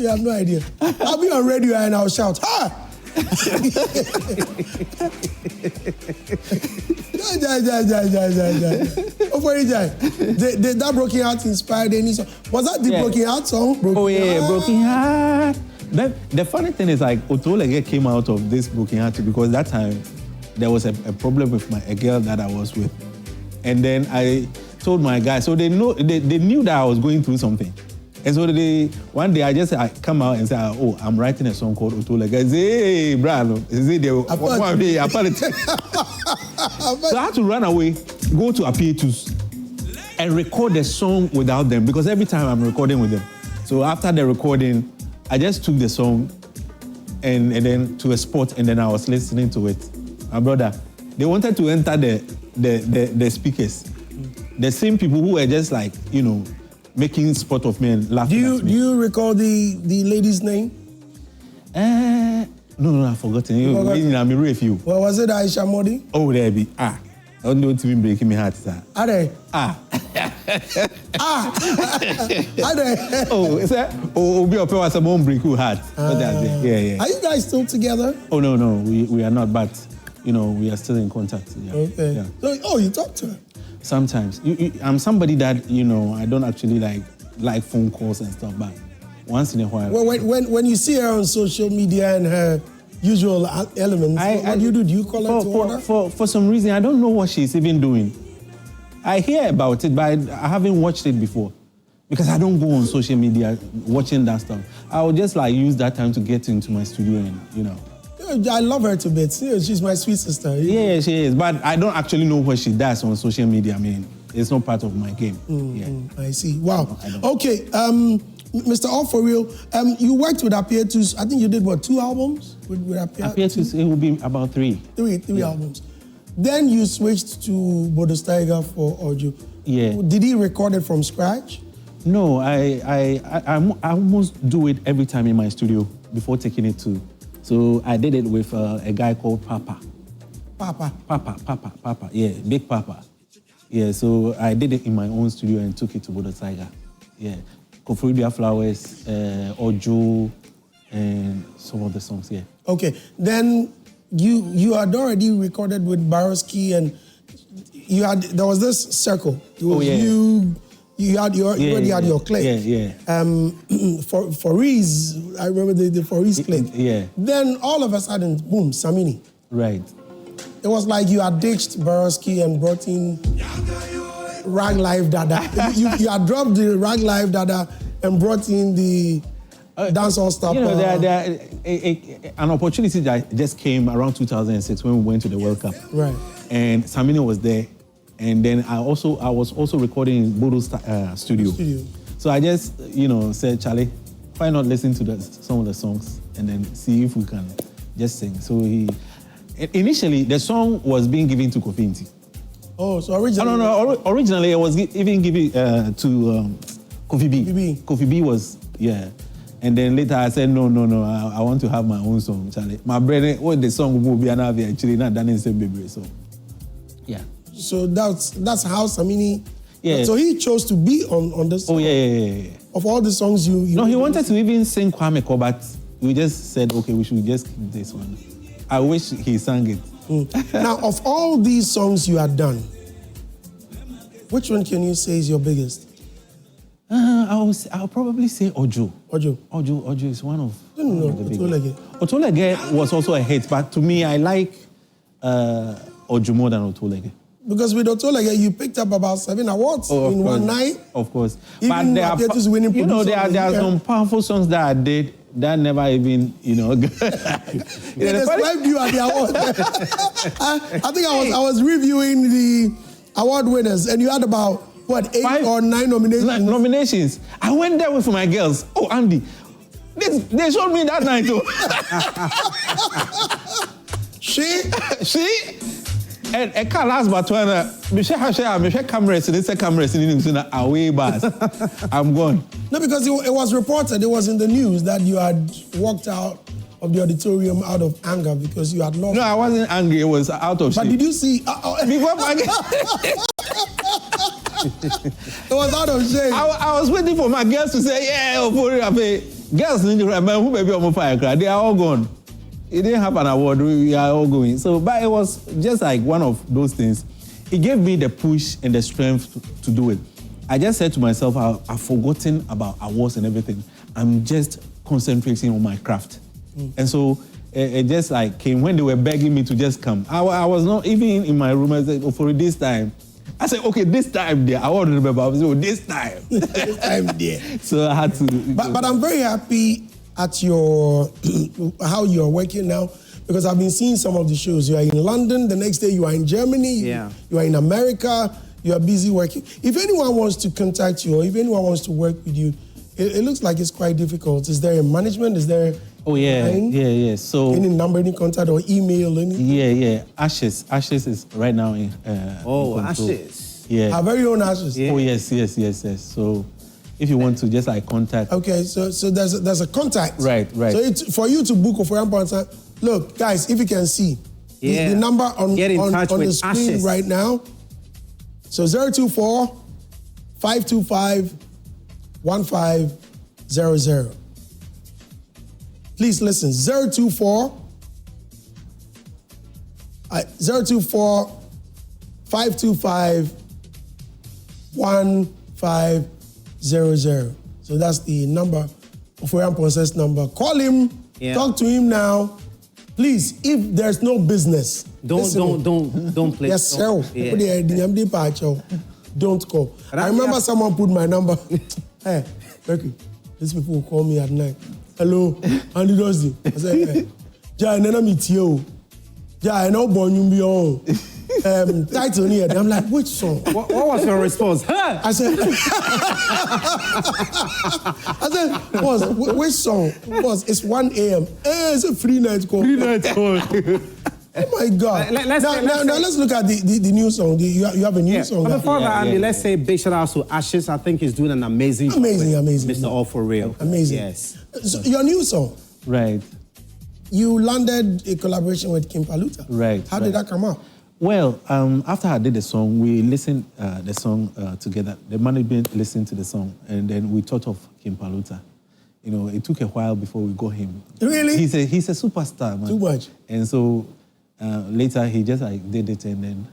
have no idea. I'll be on radio and I'll shout, ha! Did that Broken Heart inspired any song? Was that the Broken Heart song? Broken Heart. The funny thing is, like, Otolege came out of this Broken Heart because that time there was a problem with a girl that I was with. And then I told my guy, so they knew that I was going through something. And so one day I come out and say, oh, I'm writing a song called Otolege. I say, hey, brother, so I had to run away, go to Apietus, and record the song without them, because every time I'm recording with them. So after the recording, I just took the song and then to a spot, and then I was listening to it. My brother, they wanted to enter the speakers. The same people who were just like, you know, making sport of me and laughing at me. Do you recall the lady's name? No, I've forgotten. I'm a review. Well, was it Aisha Modi? Oh, there be. I don't want to be breaking my heart, sir. Are they? Are they? Oh, is that? Oh, be up with some break your heart. Yeah. Are you guys still together? Oh, no, we are not, but, we are still in contact. Yeah. Okay. Yeah. So, you talk to her? Sometimes. I'm somebody that, I don't actually like phone calls and stuff, but once in a while. Well, when you see her on social media and her usual elements, what do you do? Do you call her to order? For some reason, I don't know what she's even doing. I hear about it, but I haven't watched it before. Because I don't go on social media watching that stuff. I would just use that time to get into my studio and, I love her to bits. She's my sweet sister. Yeah, she is. But I don't actually know what she does on social media. I mean, it's not part of my game. I see. Wow. Okay, Mr. Ofori, you worked with Amakyedede. I think you did, 2 albums with Amakyedede? It will be about 3. Three albums. Then you switched to Bodostaiga for Odwo. Yeah. Did he record it from scratch? No, I almost do it every time in my studio before taking it to. So I did it with a guy called Papa. Papa, yeah, Big Papa. Yeah, so I did it in my own studio and took it to Bodostaiga. Yeah, Confronts, Flowers, Odwo, and some of the songs, yeah. Okay, then you had already recorded with Barowski and there was this circle. It was you already had your clique. Yeah. For Reese, I remember the For Reese clique. Yeah. Then all of a sudden, boom, Samini. Right. It was like you had ditched Barowski and brought in Rag Life Dada. you had dropped the Rag Life Dada and brought in the dancehall stuff. An opportunity that just came around 2006 when we went to the World Cup. Right. And Samini was there. And then I was also recording in Bodo's studio. So I just, said, Charlie, why not listen to some of the songs and then see if we can just sing. So initially, the song was being given to Kofi. Oh, so originally? No. Originally, it was even given to Kofi B. Kofi B was, yeah. And then later I said, no, I want to have my own song, Charlie. My brother, what the song will be actually not done in the same baby, so, yeah. So that's how Samini. Yeah. So he chose to be on this song. Oh yeah. Of all the songs you No, he wanted to even sing Kwame Ko, but we just said, okay, we should just keep this one. I wish he sang it. Now, of all these songs you had done, which one can you say is your biggest? I'll probably say Odwo. Odwo is one of the biggest. Otolege was also a hit, but to me, I like Odwo more than Otolege. Because with Otolege, you picked up about 7 awards in one night. Of course. Even there are some powerful songs that I did that never even, They described you at the award. I think I was reviewing the award winners, and you had about, 8 or 9 nominations? I went there with my girls. Oh, Andy, they showed me that night too. She? And a car last but one, cameras in away bars. I'm gone. No, because it was reported, it was in the news that you had walked out of the auditorium out of anger because you had lost. No, I wasn't angry, it was out of shame. But did you see? It was out of shame. I was waiting for my girls to say, yeah, Ofori, girls need to remember who baby on fire. They are all gone. It didn't have an award, we are all going. So, but it was just like one of those things. It gave me the push and the strength to do it. I just said to myself, I've forgotten about awards and everything. I'm just concentrating on my craft. And so it just like came when they were begging me to just come. I was not even in my room. I said, oh, for this time. I said, okay, this time there. I want to remember. I was like, oh, this time. This time there. So I had to. But I'm very happy at your how you're working now, because I've been seeing some of the shows. You are in London, the next day you are in Germany, you are in America, you are busy working. If anyone wants to contact you or if anyone wants to work with you, it looks like it's quite difficult. Is there a management? Is there yeah. So any number, any contact or email, anything? Yeah. Ashes is right now in Ashes. Yeah. Our very own Ashes. Yeah. Oh yes. So if you want to just like contact. Okay, so there's a contact. Right. So it's for you to book Ofori Amponsah, Look, guys, if you can see, Yeah. the number on the screen Ashes. right now. So 024-525-1500. Please listen, 024-525-1500. So that's the number of Amponsah's number. Call him, talk to him now. Please, if there's no business, don't play. Yes, sir. Don't call. I remember someone put my number. Hey, Becky, these people will call me at night. Hello, andydosty. I said, hey, ja, I never meet you. Ja, I know born you be on. Title here. I'm like, which song? What was your response? I said, boss, which song? Boss, it's 1 a.m. Hey, it's a free night call. Free night call. Oh my God. Now let's look at the new song. You have a new song. But before that, Andy, let's say big shout out to Ashes. I think he's doing an amazing job. Amazing. Mr. Ofori. Amazing. Yes. So your new song. Right. You landed a collaboration with Kim Paluta. Right. How did that come out? Well, after I did the song, we listened the song together. The management listened to the song, and then we thought of Kim Paluta. You know, it took a while before we got him. Really? He's a superstar, man. Too much. And so later he just did it, and then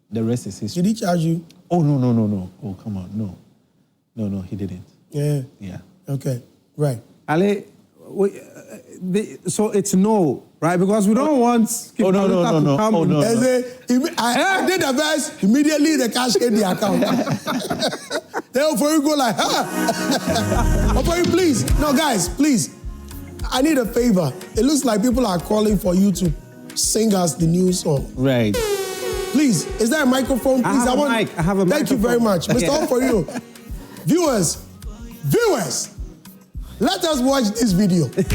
the rest is history. Did he charge you? Oh no! Oh come on, no, he didn't. Yeah. Yeah. Okay. Right. Ali, so it's no, right? Because we don't want Kim Paluta to come. Oh, no. I did the verse, immediately the cash hit the account. Then Ofori go like, Ofori, please. No, guys, please. I need a favor. It looks like people are calling for you to sing us the new song. Right. Please, is there a microphone? Please, I have a mic. Thank you very much. Mr. Ofori. Viewers, let us watch this video.